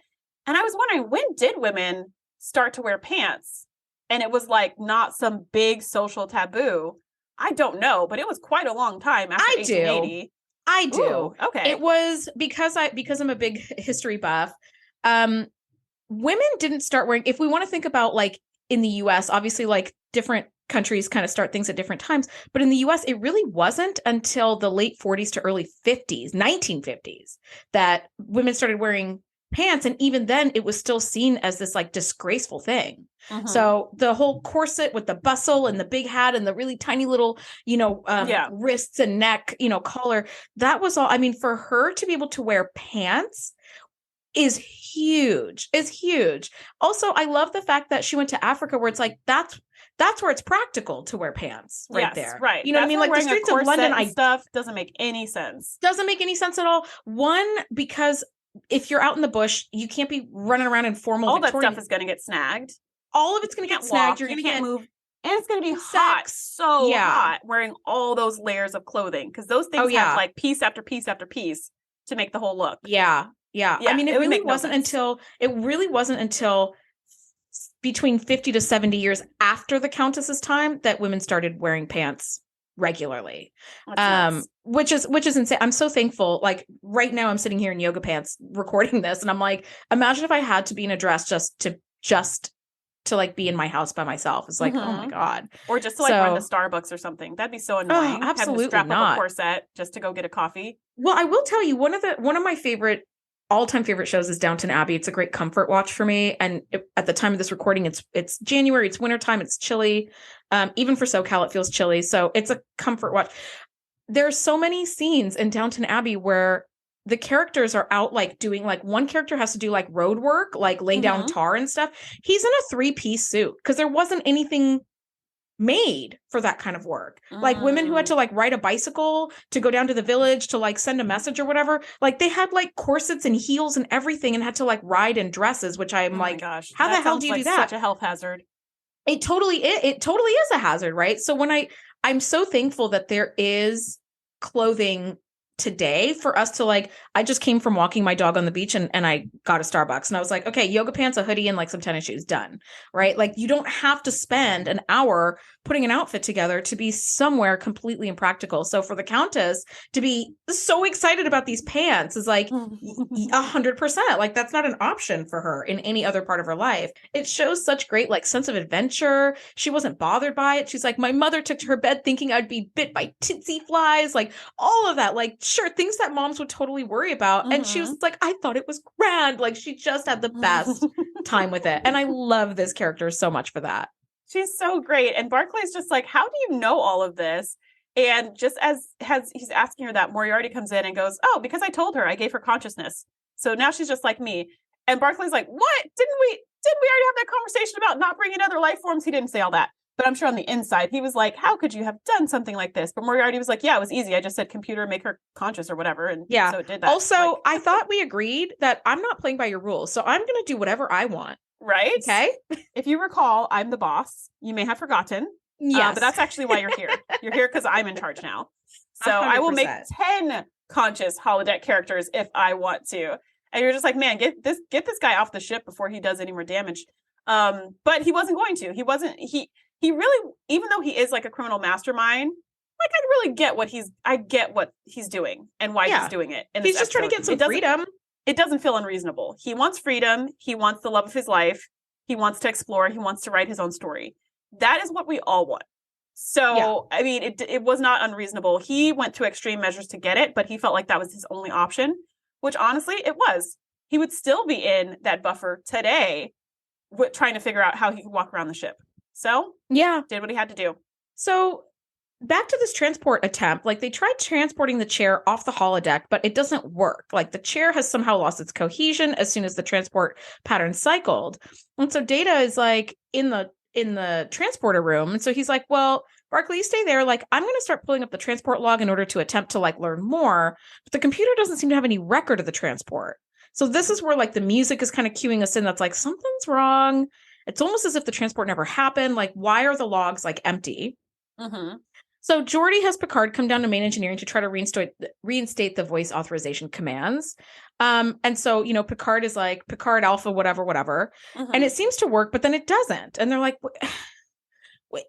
And I was wondering, when did women start to wear pants? And it was like not some big social taboo. I don't know, but it was quite a long time after 1880. I do. Ooh, okay. It was because I'm a big history buff. Women didn't start wearing, if we want to think about like in the US, obviously like different countries kind of start things at different times, but in the US, it really wasn't until the late 40s to early 50s, 1950s, that women started wearing pants. And even then it was still seen as this like disgraceful thing. Mhm. So the whole corset with the bustle and the big hat and the really tiny little, wrists and neck, collar, that was all. I mean, for her to be able to wear pants is huge. Also, I love the fact that she went to Africa where it's like, that's where it's practical to wear pants right there. Right. You know what I mean? Like the streets of London, stuff doesn't make any sense. Doesn't make any sense at all. One, because if you're out in the bush, you can't be running around in formal all Victorian. That stuff is going to get snagged. All of it's going to get snagged. You're going to get move. And it's going to be hot. So hot wearing all those layers of clothing. Because those things have like piece after piece after piece to make the whole look. Yeah. I mean, it really wasn't until between 50 to 70 years after the Countess's time that women started wearing pants regularly. Which is insane. I'm so thankful. Like right now I'm sitting here in yoga pants recording this and I'm like, imagine if I had to be in a dress just to like be in my house by myself. It's like, oh my God. Or just to like run to Starbucks or something. That'd be so annoying. Oh, absolutely having to strap not. up a corset just to go get a coffee. Well, I will tell you, one of my all-time favorite shows is Downton Abbey. It's a great comfort watch for me. And at the time of this recording, it's January, it's wintertime, it's chilly. Even for SoCal, it feels chilly. So it's a comfort watch. There's so many scenes in Downton Abbey where the characters are out like doing like one character has to do like road work, like lay down tar and stuff. He's in a 3-piece suit because there wasn't anything made for that kind of work. Like women who had to like ride a bicycle to go down to the village to like send a message or whatever, like they had like corsets and heels and everything and had to like ride in dresses, which I'm like, gosh, how the hell do you do that? Such a health hazard. It totally is a hazard, right? So when I'm so thankful that there is clothing today for us to like, I just came from walking my dog on the beach and I got a Starbucks and I was like, okay, yoga pants, a hoodie and like some tennis shoes, done. Right. Like you don't have to spend an hour putting an outfit together to be somewhere completely impractical. So for the Countess to be so excited about these pants is like 100%. Like that's not an option for her in any other part of her life. It shows such great like sense of adventure. She wasn't bothered by it. She's like, my mother took to her bed thinking I'd be bit by tsetse flies, like all of that, like sure, things that moms would totally worry about. And she was like, I thought it was grand. Like she just had the best time with it. And I love this character so much for that. She's so great. And Barclay's just like, how do you know all of this? And just as he's asking her that, Moriarty comes in and goes, oh, because I told her, I gave her consciousness. So now she's just like me. And Barclay's like, what? Didn't we already have that conversation about not bringing other life forms? He didn't say all that. But I'm sure on the inside, he was like, how could you have done something like this? But Moriarty was like, yeah, it was easy. I just said computer, make her conscious or whatever. And so it did that. Also, I thought we agreed that I'm not playing by your rules. So I'm going to do whatever I want. Right? Okay. If you recall, I'm the boss. You may have forgotten. Yes. But that's actually why you're here. You're here because I'm in charge now. So 100%. I will make 10 conscious holodeck characters if I want to. And you're just like, man, get this guy off the ship before he does any more damage. But he wasn't going to. He really, even though he is like a criminal mastermind, like I get what he's doing and why he's doing it. And he's just trying to get some freedom. It doesn't feel unreasonable. He wants freedom. He wants the love of his life. He wants to explore. He wants to write his own story. That is what we all want. So, I mean, it was not unreasonable. He went to extreme measures to get it, but he felt like that was his only option, which honestly, it was. He would still be in that buffer today trying to figure out how he could walk around the ship. So, did what he had to do. So, back to this transport attempt, like they tried transporting the chair off the holodeck, but it doesn't work. Like the chair has somehow lost its cohesion as soon as the transport pattern cycled. And so Data is like in the transporter room. And so he's like, well, Barclay, you stay there. Like, I'm going to start pulling up the transport log in order to attempt to like learn more. But the computer doesn't seem to have any record of the transport. So this is where like the music is kind of cueing us in. That's like, something's wrong. It's almost as if the transport never happened. Like, why are the logs like empty? Mm-hmm. So Geordi has Picard come down to main engineering to try to reinstate the voice authorization commands. And so, Picard is like, Picard Alpha, whatever. Mm-hmm. And it seems to work, but then it doesn't. And they're like,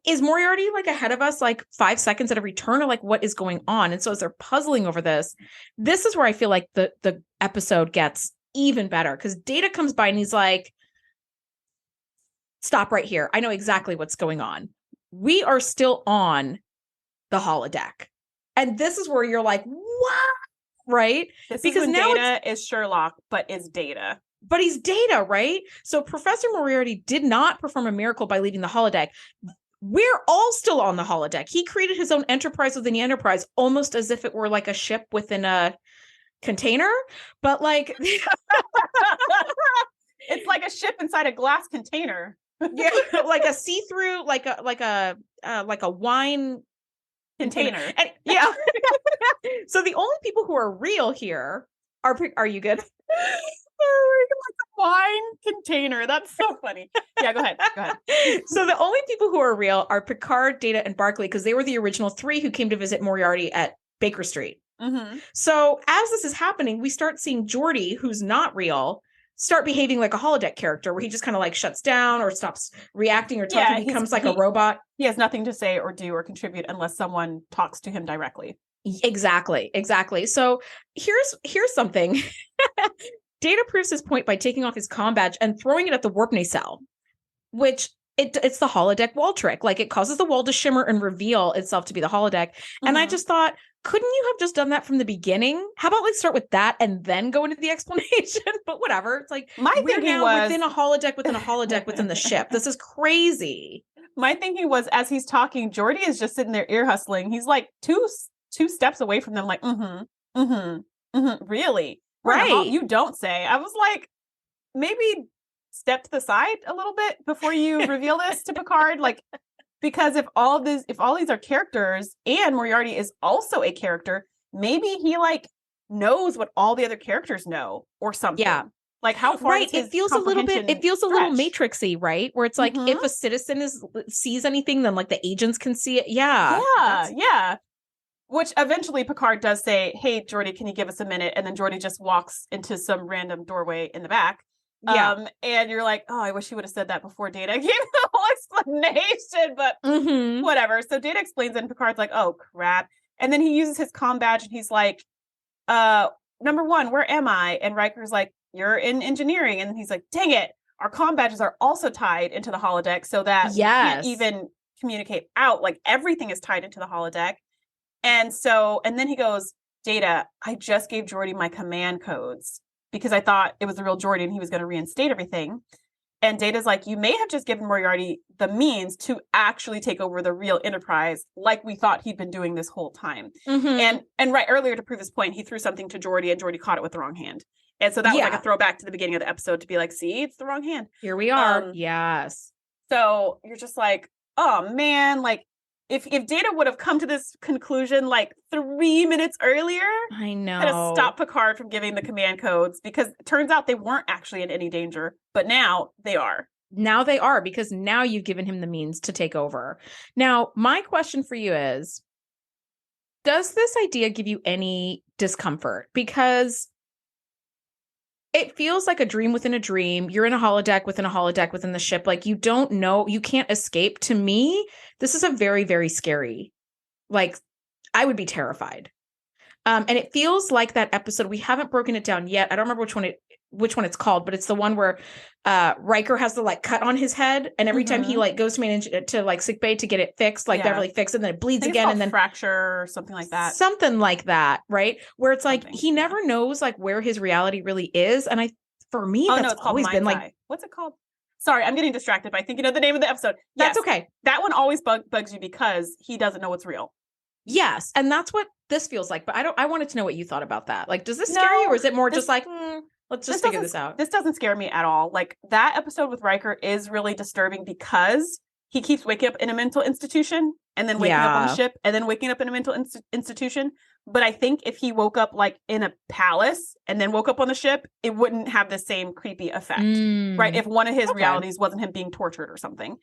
is Moriarty like ahead of us like 5 seconds at every turn, or like what is going on? And so as they're puzzling over this is where I feel like the episode gets even better, because Data comes by and he's like, stop right here. I know exactly what's going on. We are still on the holodeck. And this is where you're like, what? Right? This because is when now Data is Sherlock, but is Data. But he's Data, right? So Professor Moriarty did not perform a miracle by leaving the holodeck. We're all still on the holodeck. He created his own enterprise within the enterprise, almost as if it were like a ship within a container. But like, it's like a ship inside a glass container. Yeah, like a see-through, like a wine container. And, yeah. So the only people who are real here are you good? Like a wine container. That's so funny. Yeah, go ahead. So the only people who are real are Picard, Data, and Barclay, because they were the original 3 who came to visit Moriarty at Baker Street. Mm-hmm. So as this is happening, we start seeing Geordi, who's not real, start behaving like a holodeck character, where he just kind of like shuts down or stops reacting or talking, becomes like a robot. He has nothing to say or do or contribute unless someone talks to him directly. Exactly. So here's something. Data proves his point by taking off his comm badge and throwing it at the warp nacelle, which it's the holodeck wall trick. Like, it causes the wall to shimmer and reveal itself to be the holodeck. Mm-hmm. And I just thought, couldn't you have just done that from the beginning? How about let's start with that and then go into the explanation? But whatever. It's like, we're now within a holodeck within the ship. This is crazy. My thinking was, as he's talking, Geordi is just sitting there ear hustling. He's like two steps away from them, like, really? Right. You don't say. I was like, maybe step to the side a little bit before you reveal this to Picard. Like, because if all these are characters and Moriarty is also a character, maybe he like knows what all the other characters know or something. Yeah. Like, how far it feels a little Matrixy, right? Where it's like, if a citizen sees anything, then like the agents can see it. Yeah. Yeah. Which eventually Picard does say, hey, Geordi, can you give us a minute? And then Geordi just walks into some random doorway in the back. Yeah. And you're like, oh, I wish he would have said that before Data gave the whole explanation, but whatever. So Data explains it, and Picard's like, oh, crap. And then he uses his comm badge, and he's like, number 1, where am I? And Riker's like, you're in engineering. And he's like, dang it. Our comm badges are also tied into the holodeck so that we can't even communicate out. Like, everything is tied into the holodeck. And then he goes, Data, I just gave Geordi my command codes because I thought it was the real Geordi and he was going to reinstate everything. And Data's like, you may have just given Moriarty the means to actually take over the real Enterprise, like we thought he'd been doing this whole time. Mm-hmm. And right earlier, to prove his point, he threw something to Geordi and Geordi caught it with the wrong hand. And so that was like a throwback to the beginning of the episode to be like, see, it's the wrong hand. Here we are. Yes. So you're just like, oh man, like, if Data would have come to this conclusion like 3 minutes earlier, I know, to stop Picard from giving the command codes, because it turns out they weren't actually in any danger, but now they are. Now they are, because now you've given him the means to take over. Now, my question for you is, does this idea give you any discomfort? Because it feels like a dream within a dream. You're in a holodeck within the ship. Like, you don't know, you can't escape. To me, this is a very, very scary, like, I would be terrified. And it feels like that episode, we haven't broken it down yet. I don't remember which one it's called, but it's the one where Riker has the like cut on his head, and every time he like goes to like sickbay to get it fixed, like Beverly fixed, and then it bleeds again, and then fracture or something like that, right? Where it's like he never knows like where his reality really is, and for me that's always been like, what's it called? Sorry, I'm getting distracted by thinking of the name of the episode. That's okay. That one always bugs you because he doesn't know what's real. Yes, and that's what this feels like. But I wanted to know what you thought about that. Like, does this scare you, or is it more just like, let's just figure this out? This doesn't scare me at all. Like, that episode with Riker is really disturbing because he keeps waking up in a mental institution and then waking up on the ship and then waking up in a mental institution. But I think if he woke up like in a palace and then woke up on the ship, it wouldn't have the same creepy effect, right? If one of his realities wasn't him being tortured or something.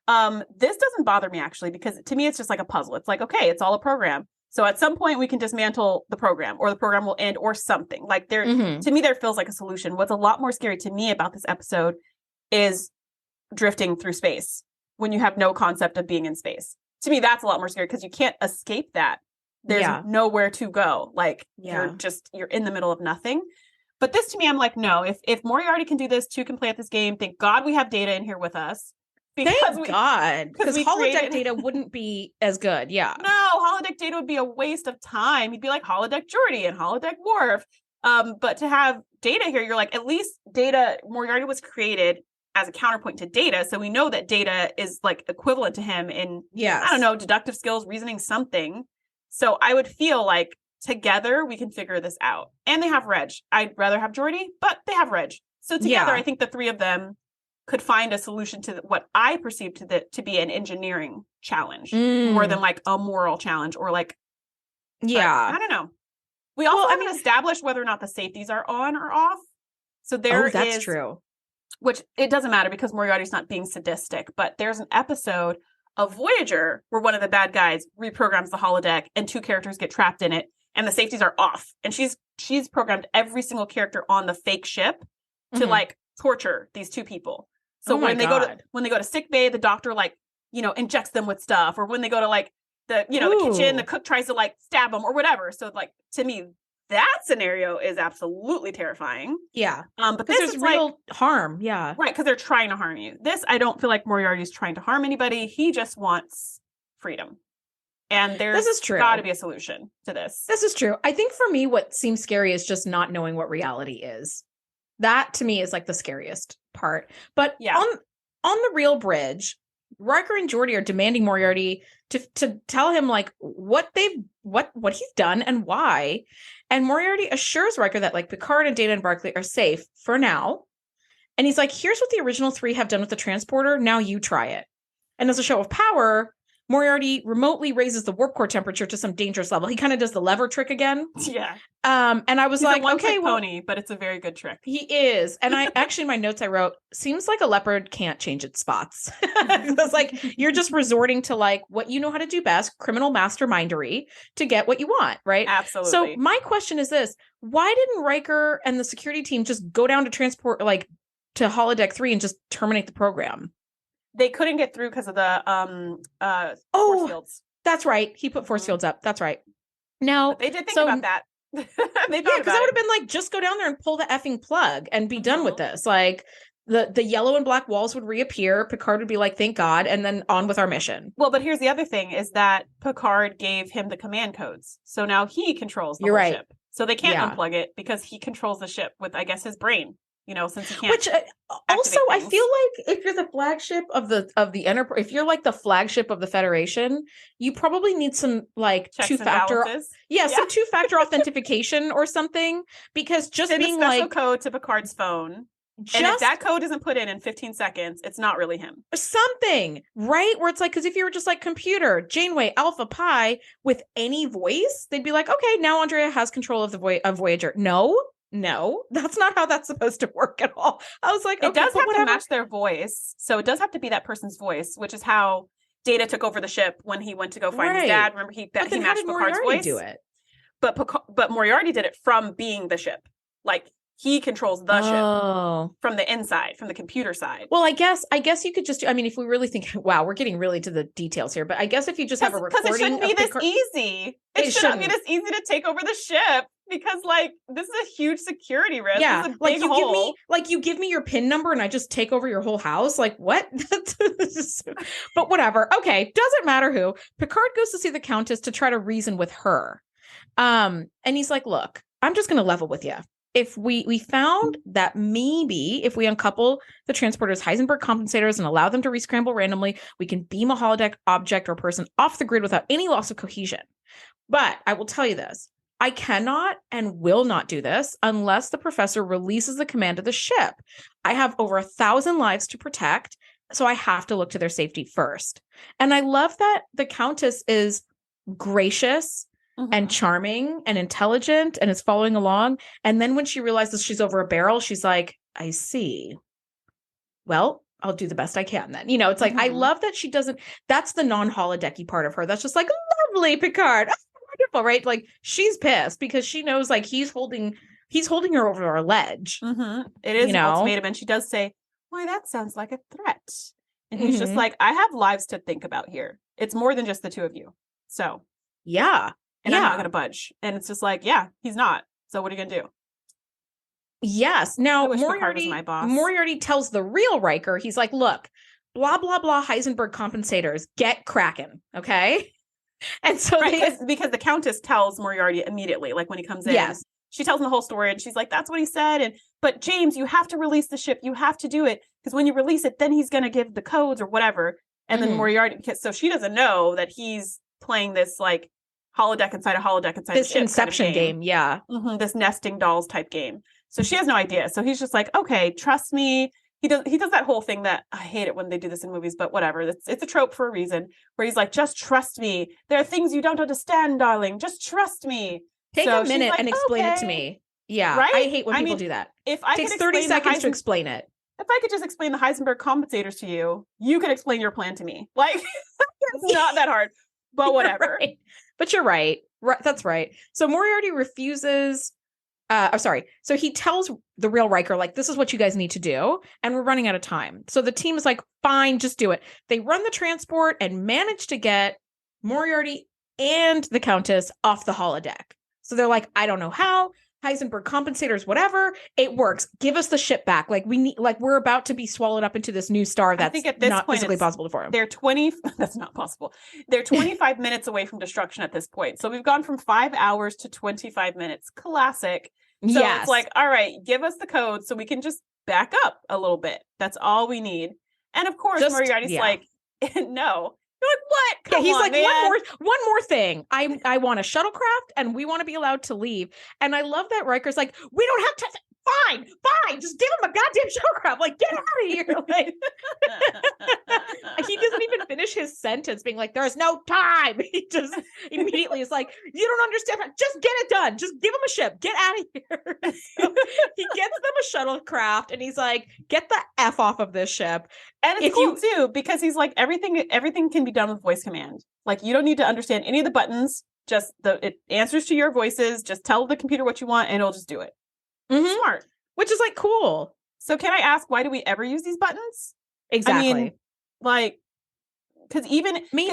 This doesn't bother me, actually, because to me, it's just like a puzzle. It's like, okay, it's all a program. So at some point we can dismantle the program, or the program will end, or something. Like, there, to me, there feels like a solution. What's a lot more scary to me about this episode is drifting through space. when you have no concept of being in space. To me, that's a lot more scary because you can't escape that. There's nowhere to go. Like you're in the middle of nothing. But this to me, I'm like, no, if Moriarty can do this, 2 can play at this game. Thank God we have Data in here with us. Thank God. Because holodeck Data wouldn't be as good. Yeah. No, holodeck Data would be a waste of time. He'd be like holodeck Geordi and holodeck Worf. But to have Data here, you're like, at least Data, Moriarty was created as a counterpoint to Data. So we know that Data is like equivalent to him in, I don't know, deductive skills, reasoning, something. So I would feel like together we can figure this out. And they have Reg. I'd rather have Geordi, but they have Reg. So together, I think the 3 of them could find a solution to what I perceive to be an engineering challenge more than like a moral challenge or like, I don't know. We also haven't established whether or not the safeties are on or off. So that's true. Which it doesn't matter because Moriarty's not being sadistic, but there's an episode of Voyager where one of the bad guys reprograms the holodeck and 2 characters get trapped in it and the safeties are off. And she's programmed every single character on the fake ship to like torture these 2 people. So when they go to sick bay, the doctor like, injects them with stuff, or when they go to like the kitchen, the cook tries to like stab them or whatever. So like to me, that scenario is absolutely terrifying. Yeah. But this is real harm. Yeah. Right. Because they're trying to harm you. This, I don't feel like Moriarty's trying to harm anybody. He just wants freedom. And there's got to be a solution to this. This is true. I think for me, what seems scary is just not knowing what reality is. That to me is like the scariest part. But on the real bridge, Riker and Geordi are demanding Moriarty to tell him like what he's done and why. And Moriarty assures Riker that like Picard and Data and Barclay are safe for now. And he's like, here's what the original 3 have done with the transporter. Now you try it. And as a show of power, Moriarty remotely raises the warp core temperature to some dangerous level. He kind of does the lever trick again. Yeah. And I was like, okay, pony, but it's a very good trick. He is. And I actually, in my notes I wrote, seems like a leopard can't change its spots. It's like, you're just resorting to like what you know how to do best, criminal mastermindery, to get what you want, right? Absolutely. So my question is this, why didn't Riker and the security team just go down to transport, like to holodeck 3 and just terminate the program? They couldn't get through because of the force fields. That's right. He put force fields up. That's right. Now but they did think about that. Because I would have been like, just go down there and pull the effing plug and be done with this. Like the yellow and black walls would reappear. Picard would be like, thank God, and then on with our mission. Well, but here's the other thing: is that Picard gave him the command codes, so now he controls the whole ship. So they can't unplug it because he controls the ship with, I guess, his brain. Since he can't. Which also, I feel like if you're the flagship of the Enterprise, if you're like the flagship of the Federation, you probably need some like checks 2-factor, some 2-factor authentication or something. Because just send being a special like code to Picard's phone, and if that code isn't put in 15 seconds, it's not really him. Something, right? Where it's like, because if you were just like computer, Janeway, Alpha, Pi with any voice, they'd be like, okay, now Andrea has control of the of Voyager. No, that's not how that's supposed to work at all. I was like, it does have to match their voice. So it does have to be that person's voice, which is how Data took over the ship when he went to go find his dad. Remember, he matched Picard's voice. Do it? But Moriarty did it from being the ship. Like he controls the ship from the inside, from the computer side. Well, I guess you could just do, I mean, if we really think, wow, we're getting really to the details here, but I guess if you just have a recording. Because it shouldn't be this easy. It shouldn't be this easy to take over the ship. Because like this is a huge security risk. Yeah, like you give me your PIN number and I just take over your whole house. Like what? But whatever. Okay, doesn't matter who. Picard goes to see the Countess to try to reason with her. And he's like, "Look, I'm just going to level with you. If we found that maybe if we uncouple the transporter's Heisenberg compensators and allow them to rescramble randomly, we can beam a holodeck object or person off the grid without any loss of cohesion. But I will tell you this." I cannot and will not do this unless the professor releases the command of the ship. I have over 1,000 lives to protect, so I have to look to their safety first. And I love that the Countess is gracious and charming and intelligent and is following along. And then when she realizes she's over a barrel, she's like, I see. Well, I'll do the best I can then. It's like, I love that she doesn't, that's the non-holodecky part of her. That's just like, lovely, Picard. Wonderful, right? Like she's pissed because she knows like he's holding her over a ledge. It is an ultimatum, and she does say, "Why, that sounds like a threat." And he's just like, I have lives to think about here. It's more than just the two of you. So, yeah. And I'm not going to budge. And it's just like, yeah, he's not. So what are you going to do? Yes. Now, Moriarty tells the real Riker, he's like, look, blah, blah, blah, Heisenberg compensators, get cracking. Okay. And so because the Countess tells Moriarty immediately, like when he comes in. Yes. She tells him the whole story and she's like, that's what he said. But James, you have to release the ship. You have to do it. Because when you release it, then he's going to give the codes or whatever. And then Moriarty, so she doesn't know that he's playing this like holodeck inside a holodeck inside this Inception game. Yeah. This nesting dolls type game. So she has no idea. So he's just like, okay, trust me. He does that whole thing that I hate it when they do this in movies, but whatever. It's a trope for a reason where he's like, just trust me. There are things you don't understand, darling. Just trust me. Take a minute and explain it to me. Yeah. Right? I hate when people do that. If I takes 30 seconds to explain it. If I could just explain the Heisenberg compensators to you, you could explain your plan to me. Like, it's not that hard, but whatever. Right. But you're right. That's right. So Moriarty refuses. So he tells the real Riker, like, this is what you guys need to do. And we're running out of time. So the team is like, fine, just do it. They run the transport and manage to get Moriarty and the Countess off the holodeck. So they're like, I don't know how. Heisenberg compensators, whatever. It works. Give us the ship back. Like we're about to be swallowed up into this new star that's not physically possible for him. That's not possible. They're 25 minutes away from destruction at this point. So we've gone from 5 hours to 25 minutes. Classic. So It's like, all right, give us the code so we can just back up a little bit. That's all we need. And of course, Moriarty's like, no. You're like, what? Come he's on, like, man. one more thing. I want a shuttlecraft and we want to be allowed to leave. And I love that Riker's like, we don't have to. Fine. Just give him a goddamn shuttlecraft. Like, get out of here. Like, he doesn't even finish his sentence being like, there's no time. He just immediately is like, you don't understand. Just get it done. Just give him a ship. Get out of here. So he gets them a shuttlecraft and he's like, get the F off of this ship. And it's cool too, because he's like, everything can be done with voice command. Like, you don't need to understand any of the buttons. Just it answers to your voices. Just tell the computer what you want and it'll just do it. Mm-hmm. Smart. Which is like cool. So can I ask, why do we ever use these buttons? Exactly. I mean, like, because maybe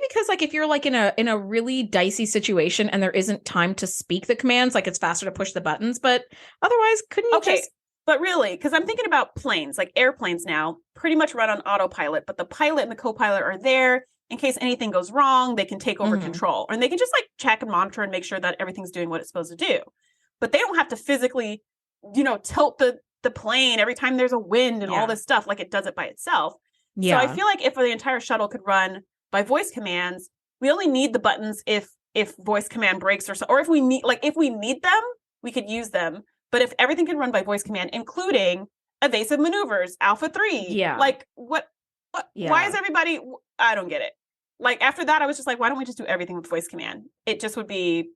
because like if you're like in a really dicey situation and there isn't time to speak the commands, like it's faster to push the buttons, but otherwise couldn't you just... But really, because I'm thinking about planes, like airplanes now pretty much run on autopilot, but the pilot and the co-pilot are there in case anything goes wrong. They can take over control, and they can just like check and monitor and make sure that everything's doing what it's supposed to do. But they don't have to physically, tilt the plane every time there's a wind and all this stuff, like it does it by itself. Yeah. So I feel like if the entire shuttle could run by voice commands, we only need the buttons if voice command breaks or if we need them, we could use them. But if everything can run by voice command, including evasive maneuvers, Alpha 3, like what why is everybody, I don't get it. Like after that, I was just like, why don't we just do everything with voice command? It just would be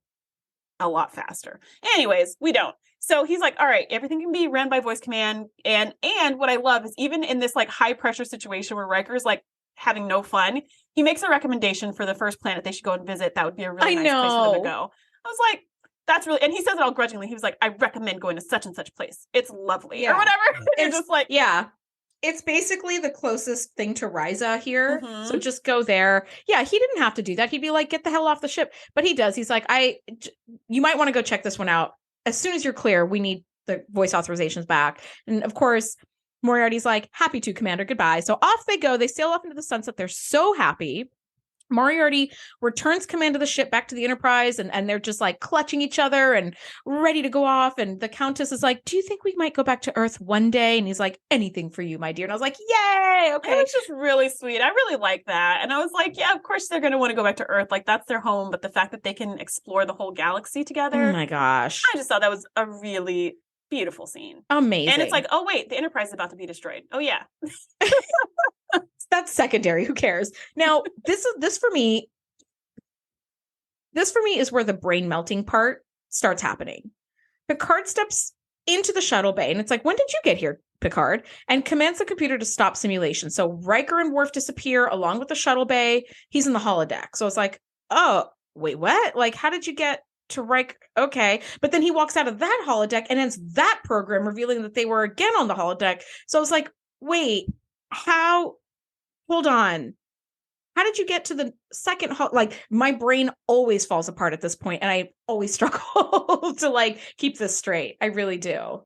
a lot faster. Anyways, we don't. So he's like, all right, everything can be ran by voice command. And what I love is even in this like high pressure situation where Riker's like having no fun, he makes a recommendation for the first planet they should go and visit. That would be a really nice place for them to go. I was like, that's really, and he says it all grudgingly. He was like, I recommend going to such and such place. It's lovely or whatever. It's just like, it's basically the closest thing to Ryza here. Mm-hmm. So just go there. Yeah, he didn't have to do that. He'd be like, get the hell off the ship. But he does. He's like, you might want to go check this one out. As soon as you're clear, we need the voice authorizations back. And of course, Moriarty's like, happy to, Commander, goodbye. So off they go. They sail off into the sunset. They're so happy. Moriarty returns command of the ship back to the Enterprise, and they're just like clutching each other and ready to go off. And the Countess is like, do you think we might go back to Earth one day? And he's like, anything for you, my dear. And I was like, yay, okay. It was just really sweet. I really like that. And I was like, yeah, of course they're going to want to go back to Earth. Like that's their home. But the fact that they can explore the whole galaxy together. Oh my gosh. I just thought that was a really beautiful scene. Amazing. And it's like, oh wait, the Enterprise is about to be destroyed. Oh yeah. That's secondary. Who cares? Now, this for me is where the brain melting part starts happening. Picard steps into the shuttle bay and it's like, when did you get here, Picard? And commands the computer to stop simulation. So Riker and Worf disappear along with the shuttle bay. He's in the holodeck. So it's like, oh, wait, what? Like, how did you get to Riker? Okay. But then he walks out of that holodeck and ends that program revealing that they were again on the holodeck. So I was like, wait, hold on. How did you get to the second? Like, my brain always falls apart at this point, and I always struggle to like keep this straight. I really do.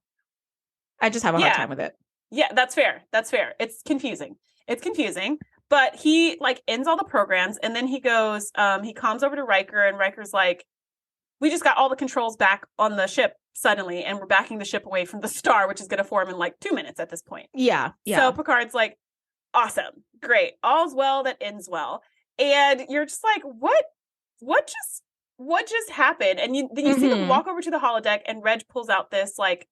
I just have a hard time with it. Yeah, that's fair. That's fair. It's confusing. But he like ends all the programs, and then he goes, he comes over to Riker, and Riker's like, we just got all the controls back on the ship suddenly, and we're backing the ship away from the star, which is going to form in like 2 minutes at this point. Yeah. So Picard's like, awesome, great, all's well that ends well. And you're just like, what just happened? And you see them walk over to the holodeck, and Reg pulls out this like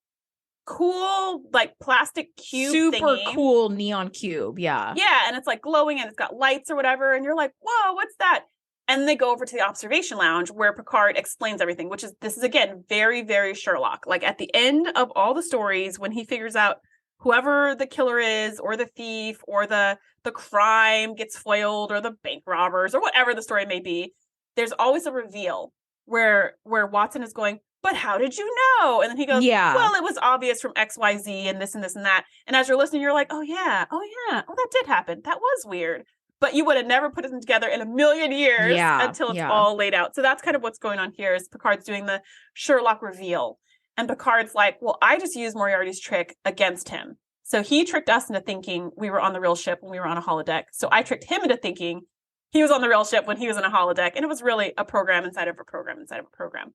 cool like plastic cube, super thingy. Cool neon cube. Yeah, and it's like glowing, and it's got lights or whatever, and you're like, whoa, what's that? And they go over to the observation lounge where Picard explains everything, this is again very, very Sherlock. Like at the end of all the stories, when he figures out whoever the killer is, or the thief, or the crime gets foiled, or the bank robbers, or whatever the story may be, there's always a reveal where Watson is going, but how did you know? And then he goes, well, it was obvious from XYZ and this and this and that. And as you're listening, you're like, oh yeah, that did happen. That was weird. But you would have never put them together in a million years until it's all laid out. So that's kind of what's going on here, is Picard's doing the Sherlock reveal. And Picard's like, well, I just used Moriarty's trick against him. So he tricked us into thinking we were on the real ship when we were on a holodeck. So I tricked him into thinking he was on the real ship when he was in a holodeck. And it was really a program inside of a program inside of a program.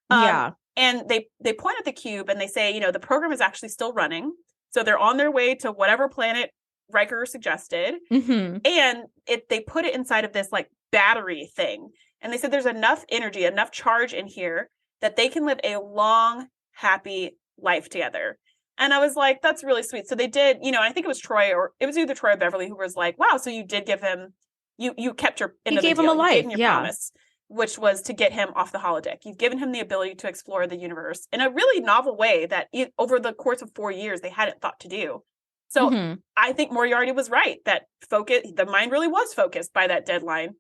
And they point at the cube, and they say, the program is actually still running. So they're on their way to whatever planet Riker suggested. And they put it inside of this like battery thing. And they said there's enough energy, enough charge in here that they can live a long, happy life together. And I was like, that's really sweet. So they did, I think it was Troy, or it was either Troy or Beverly, who was like, wow, so you did give him, you kept your end of the deal. Him a life. You gave him your promise, which was to get him off the holodeck. You've given him the ability to explore the universe in a really novel way that over the course of 4 years, they hadn't thought to do. So I think Moriarty was right, that the mind really was focused by that deadline.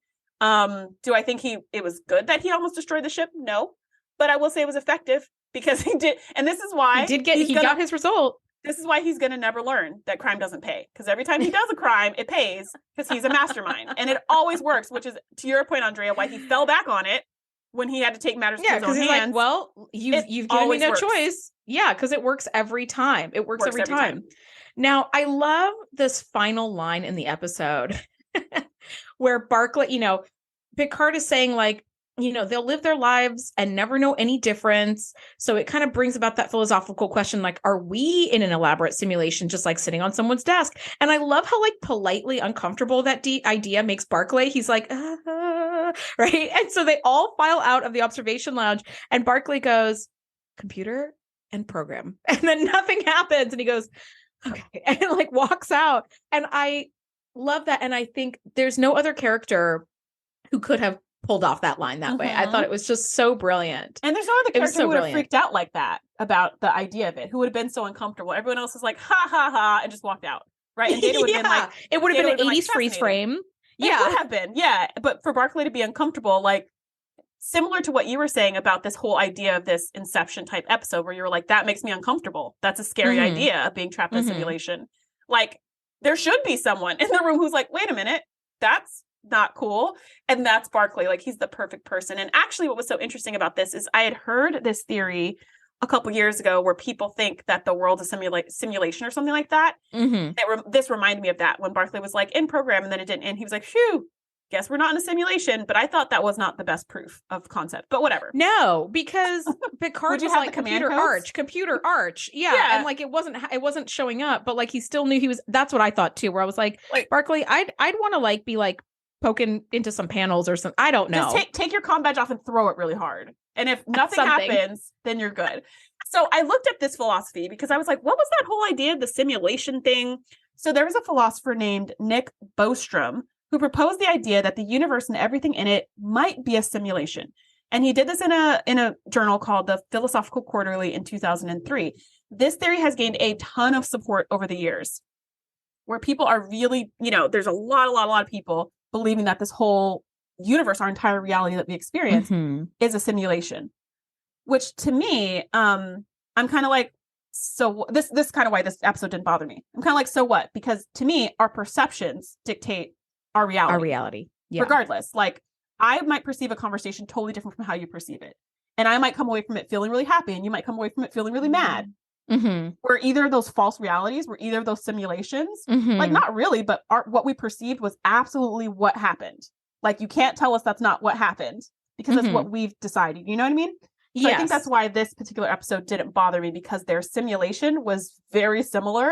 Do I think it was good that he almost destroyed the ship? No, but I will say it was effective, because he did. And this is why he got his result. This is why he's going to never learn that crime doesn't pay. Because every time he does a crime, it pays, because he's a mastermind, and it always works, which is, to your point, Andrea, why he fell back on it when he had to take matters to his own hands. Like, well, you've given me no choice. Yeah, because it works every time. It works every time. Now, I love this final line in the episode where Barclay, Picard is saying like, they'll live their lives and never know any difference. So it kind of brings about that philosophical question, like, are we in an elaborate simulation, just like sitting on someone's desk? And I love how like politely uncomfortable that idea makes Barclay. He's like, right? And so they all file out of the observation lounge, and Barclay goes, computer and program. And then nothing happens. And he goes, okay. And like walks out. And I love that. And I think there's no other character who could have pulled off that line that way. I thought it was just so brilliant. And there's no other character who would have freaked out like that about the idea of it, who would have been so uncomfortable. Everyone else is like, ha, ha, ha, and just walked out. Right. And Data would have been like, it would have been an 80s freeze frame. It would have been. Yeah. But for Barclay to be uncomfortable, like similar to what you were saying about this whole idea of this Inception type episode, where you were like, that makes me uncomfortable. That's a scary idea of being trapped in a simulation. Like, there should be someone in the room who's like, wait a minute, that's not cool. And that's Barclay. Like, he's the perfect person. And actually what was so interesting about this is I had heard this theory a couple years ago where people think that the world is simulation or something like that. This reminded me of that, when Barclay was like in program and then it didn't end. He was like, phew, guess we're not in a simulation. But I thought that was not the best proof of concept, but whatever. No, because Picard was like computer arch. Yeah. And like, it wasn't showing up, but like, he still knew he was, that's what I thought too, where I was like Barclay, I'd want to like be like poking into some panels or something. I don't know. Just take your comm badge off and throw it really hard. And if nothing happens, then you're good. So I looked at this philosophy because I was like, what was that whole idea of the simulation thing? So there was a philosopher named Nick Bostrom who proposed the idea that the universe and everything in it might be a simulation. And he did this in a journal called the Philosophical Quarterly in 2003. This theory has gained a ton of support over the years, where people are really, there's a lot of people believing that this whole universe, our entire reality that we experience, is a simulation. Which to me, I'm kind of like, so this is kind of why this episode didn't bother me. I'm kind of like, so what? Because to me, our perceptions dictate our reality. Our reality. Yeah. Regardless, like I might perceive a conversation totally different from how you perceive it. And I might come away from it feeling really happy, and you might come away from it feeling really mad. Mm-hmm. We're either of those false realities, we're either of those simulations. Mm-hmm. Like, not really, but what we perceived was absolutely what happened. Like, you can't tell us that's not what happened, because that's what we've decided. You know what I mean? So I think that's why this particular episode didn't bother me, because their simulation was very similar,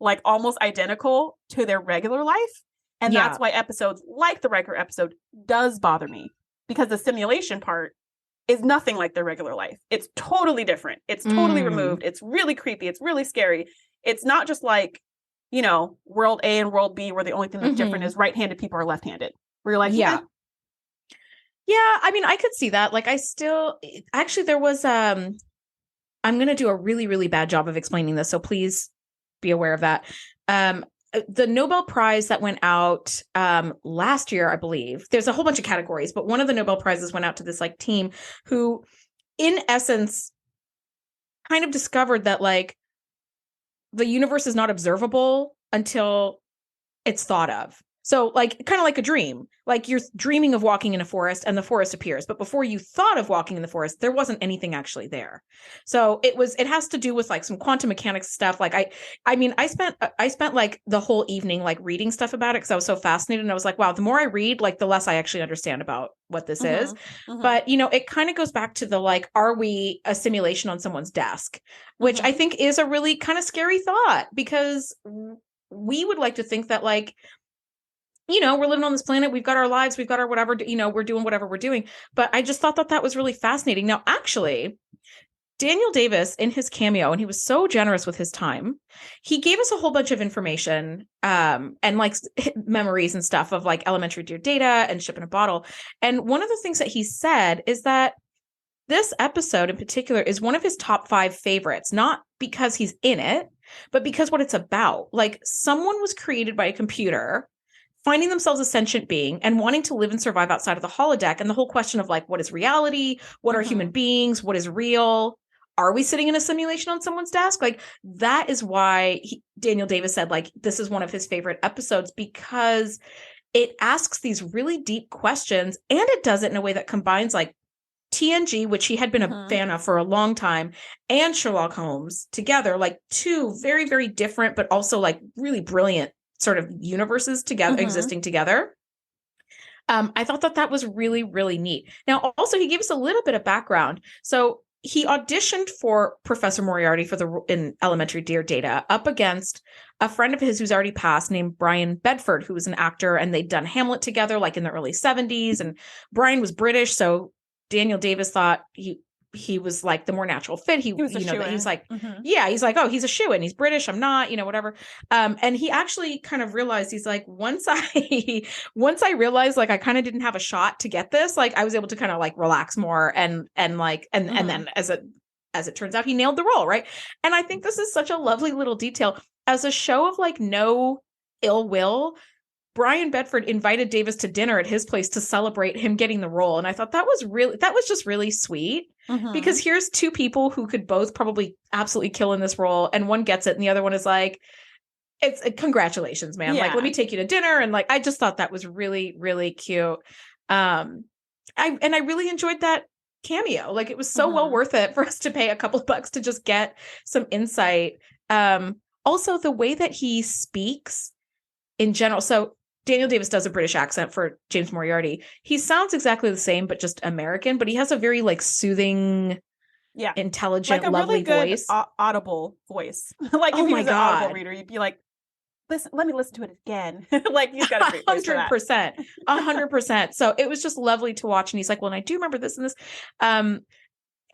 like almost identical to their regular life. And that's why episodes like the Riker episode does bother me, because the simulation part is nothing like their regular life. It's totally different. It's totally removed. It's really creepy. It's really scary. It's not just like, you know, world A and world B, where the only thing that's different is right-handed people are left-handed. Where you're like, yeah. Yeah, I mean, I could see that. Like, actually, there was, I'm going to do a really, really bad job of explaining this, so please be aware of that. The Nobel Prize that went out last year, I believe, there's a whole bunch of categories, but one of the Nobel Prizes went out to this like team who, in essence, kind of discovered that like the universe is not observable until it's thought of. So like kind of like a dream, like you're dreaming of walking in a forest and the forest appears. But before you thought of walking in the forest, there wasn't anything actually there. So it has to do with like some quantum mechanics stuff. Like I spent like the whole evening like reading stuff about it because I was so fascinated. And I was like, wow, the more I read, like the less I actually understand about what this is. But, you know, it kind of goes back to the like, are we a simulation on someone's desk? Which I think is a really kind of scary thought, because we would like to think that like, you know, we're living on this planet. We've got our lives. We've got our whatever, you know, we're doing whatever we're doing. But I just thought that that was really fascinating. Now, actually, Daniel Davis in his cameo, and he was so generous with his time, he gave us a whole bunch of information and like memories and stuff of like elementary dear data and ship in a bottle. And one of the things that he said is that this episode in particular is one of his top 5 favorites, not because he's in it, but because what it's about. Like, someone was created by a computer, finding themselves a sentient being and wanting to live and survive outside of the holodeck. And the whole question of like, what is reality? What are human beings? What is real? Are we sitting in a simulation on someone's desk? Like, that is why Daniel Davis said, like, this is one of his favorite episodes, because it asks these really deep questions, and it does it in a way that combines like TNG, which he had been a fan of for a long time, and Sherlock Holmes together, like 2 very, very different, but also like really brilliant sort of universes together, existing together. I thought that that was really, really neat. Now, also, he gave us a little bit of background. So he auditioned for Professor Moriarty in Elementary Dear Data up against a friend of his who's already passed named Brian Bedford, who was an actor, and they'd done Hamlet together like in the early 70s. And Brian was British, so Daniel Davis thought he was like the more natural fit. He was, you know, that he's like, yeah, he's like, oh, he's a shoo-in. He's British. I'm not, you know, whatever. And he actually kind of realized, he's like, once I realized like I kind of didn't have a shot to get this, like I was able to kind of like relax more and then as it turns out, he nailed the role. Right. And I think this is such a lovely little detail. As a show of like no ill will, Brian Bedford invited Davis to dinner at his place to celebrate him getting the role. And I thought that was just really sweet, because here's 2 people who could both probably absolutely kill in this role, and one gets it and the other one is like, it's congratulations, man. Like, let me take you to dinner. And like, I just thought that was really, really cute. I really enjoyed that cameo. Like, it was so well worth it for us to pay a couple of bucks to just get some insight. Also, the way that he speaks in general. So Daniel Davis does a British accent for James Moriarty. He sounds exactly the same, but just American, but he has a very like soothing, intelligent, like a lovely really good voice. Audible voice. Like, if he was an Audible reader, you'd be like, listen, let me listen to it again. Like, he's got a great voice. 100%. 100%. So it was just lovely to watch. And he's like, well, and I do remember this and this.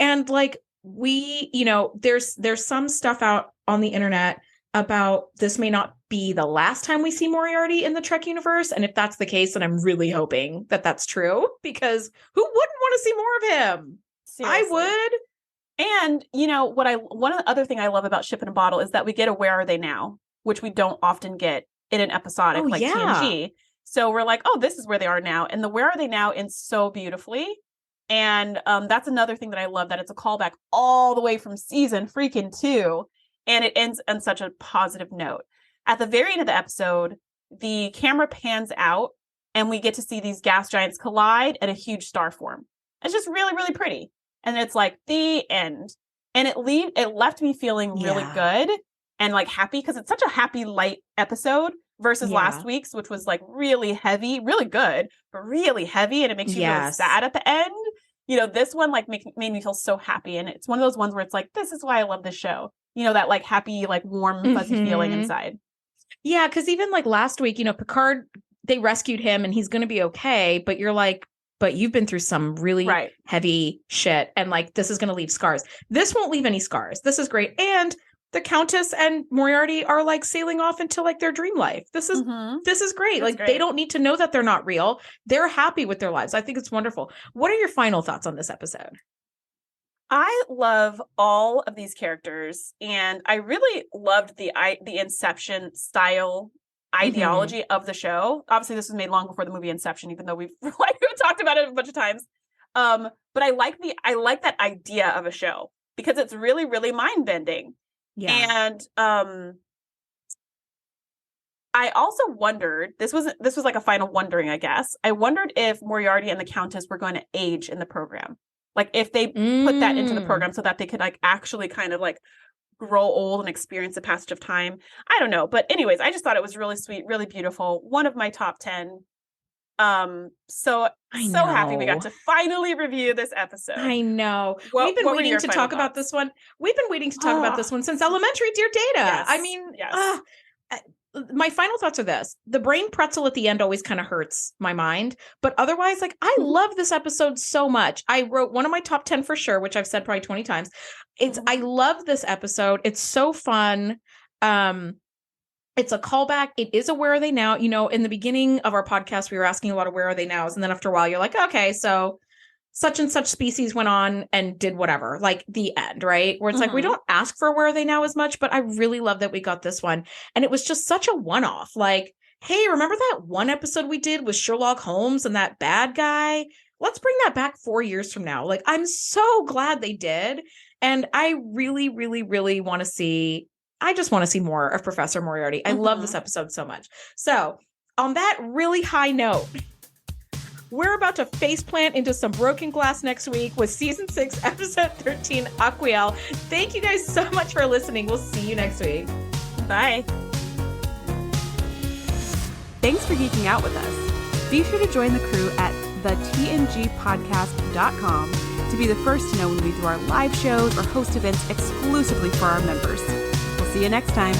And like, we, you know, there's some stuff out on the internet about this may not be the last time we see Moriarty in the Trek universe. And if that's the case, then I'm really hoping that that's true, because who wouldn't want to see more of him? Seriously. I would. And, you know, one of the other thing I love about Ship in a Bottle is that we get a Where Are They Now, which we don't often get in an episodic TNG. So we're like, oh, this is where they are now. And the Where Are They Now ends so beautifully. And that's another thing that I love, that it's a callback all the way from season freaking 2. And it ends on such a positive note. At the very end of the episode, the camera pans out and we get to see these gas giants collide and a huge star form. It's just really, really pretty. And it's like the end. And it left me feeling really good and like happy, because it's such a happy, light episode versus last week's, which was like really heavy, really good, but really heavy. And it makes you really sad at the end. You know, this one like made me feel so happy. And it's one of those ones where it's like, this is why I love this show. You know, that like happy, like warm, fuzzy feeling inside. Yeah, because even like last week, you know, Picard, they rescued him and he's going to be okay. But you're like, but you've been through some really heavy shit. And like, this is going to leave scars. This won't leave any scars. This is great. And the Countess and Moriarty are like sailing off into like their dream life. This is great. That's like great. They don't need to know that they're not real. They're happy with their lives. I think it's wonderful. What are your final thoughts on this episode? I love all of these characters, and I really loved the Inception style ideology of the show. Obviously, this was made long before the movie Inception, even though we've talked about it a bunch of times. But I like that idea of a show because it's really, really mind bending. Yeah. And I also wondered, this was like a final wondering, I guess. I wondered if Moriarty and the Countess were going to age in the program. Like if they put that into the program so that they could like actually kind of like grow old and experience the passage of time. I don't know. But anyways, I just thought it was really sweet, really beautiful. One of my top 10. So happy we got to finally review this episode. I know. We've been waiting to talk about this one. We've been waiting to talk about this one since Elementary, Dear Data. Yes. I mean, my final thoughts are this. The brain pretzel at the end always kind of hurts my mind. But otherwise, like, I love this episode so much. I wrote one of my top 10 for sure, which I've said probably 20 times. I love this episode. It's so fun. It's a callback. It is a Where Are They Now? You know, in the beginning of our podcast, we were asking a lot of Where Are They Nows. And then after a while, you're like, okay, so such and such species went on and did whatever, like the end, right? Where it's like, we don't ask for Where Are They Now as much, but I really love that we got this one. And it was just such a one-off. Like, hey, remember that one episode we did with Sherlock Holmes and that bad guy? Let's bring that back 4 years from now. Like, I'm so glad they did. And I really, really, really want to see, I just want to see more of Professor Moriarty. I love this episode so much. So on that really high note, we're about to faceplant into some broken glass next week with season 6, episode 13, Aquiel. Thank you guys so much for listening. We'll see you next week. Bye. Thanks for geeking out with us. Be sure to join the crew at thetngpodcast.com to be the first to know when we do our live shows or host events exclusively for our members. We'll see you next time.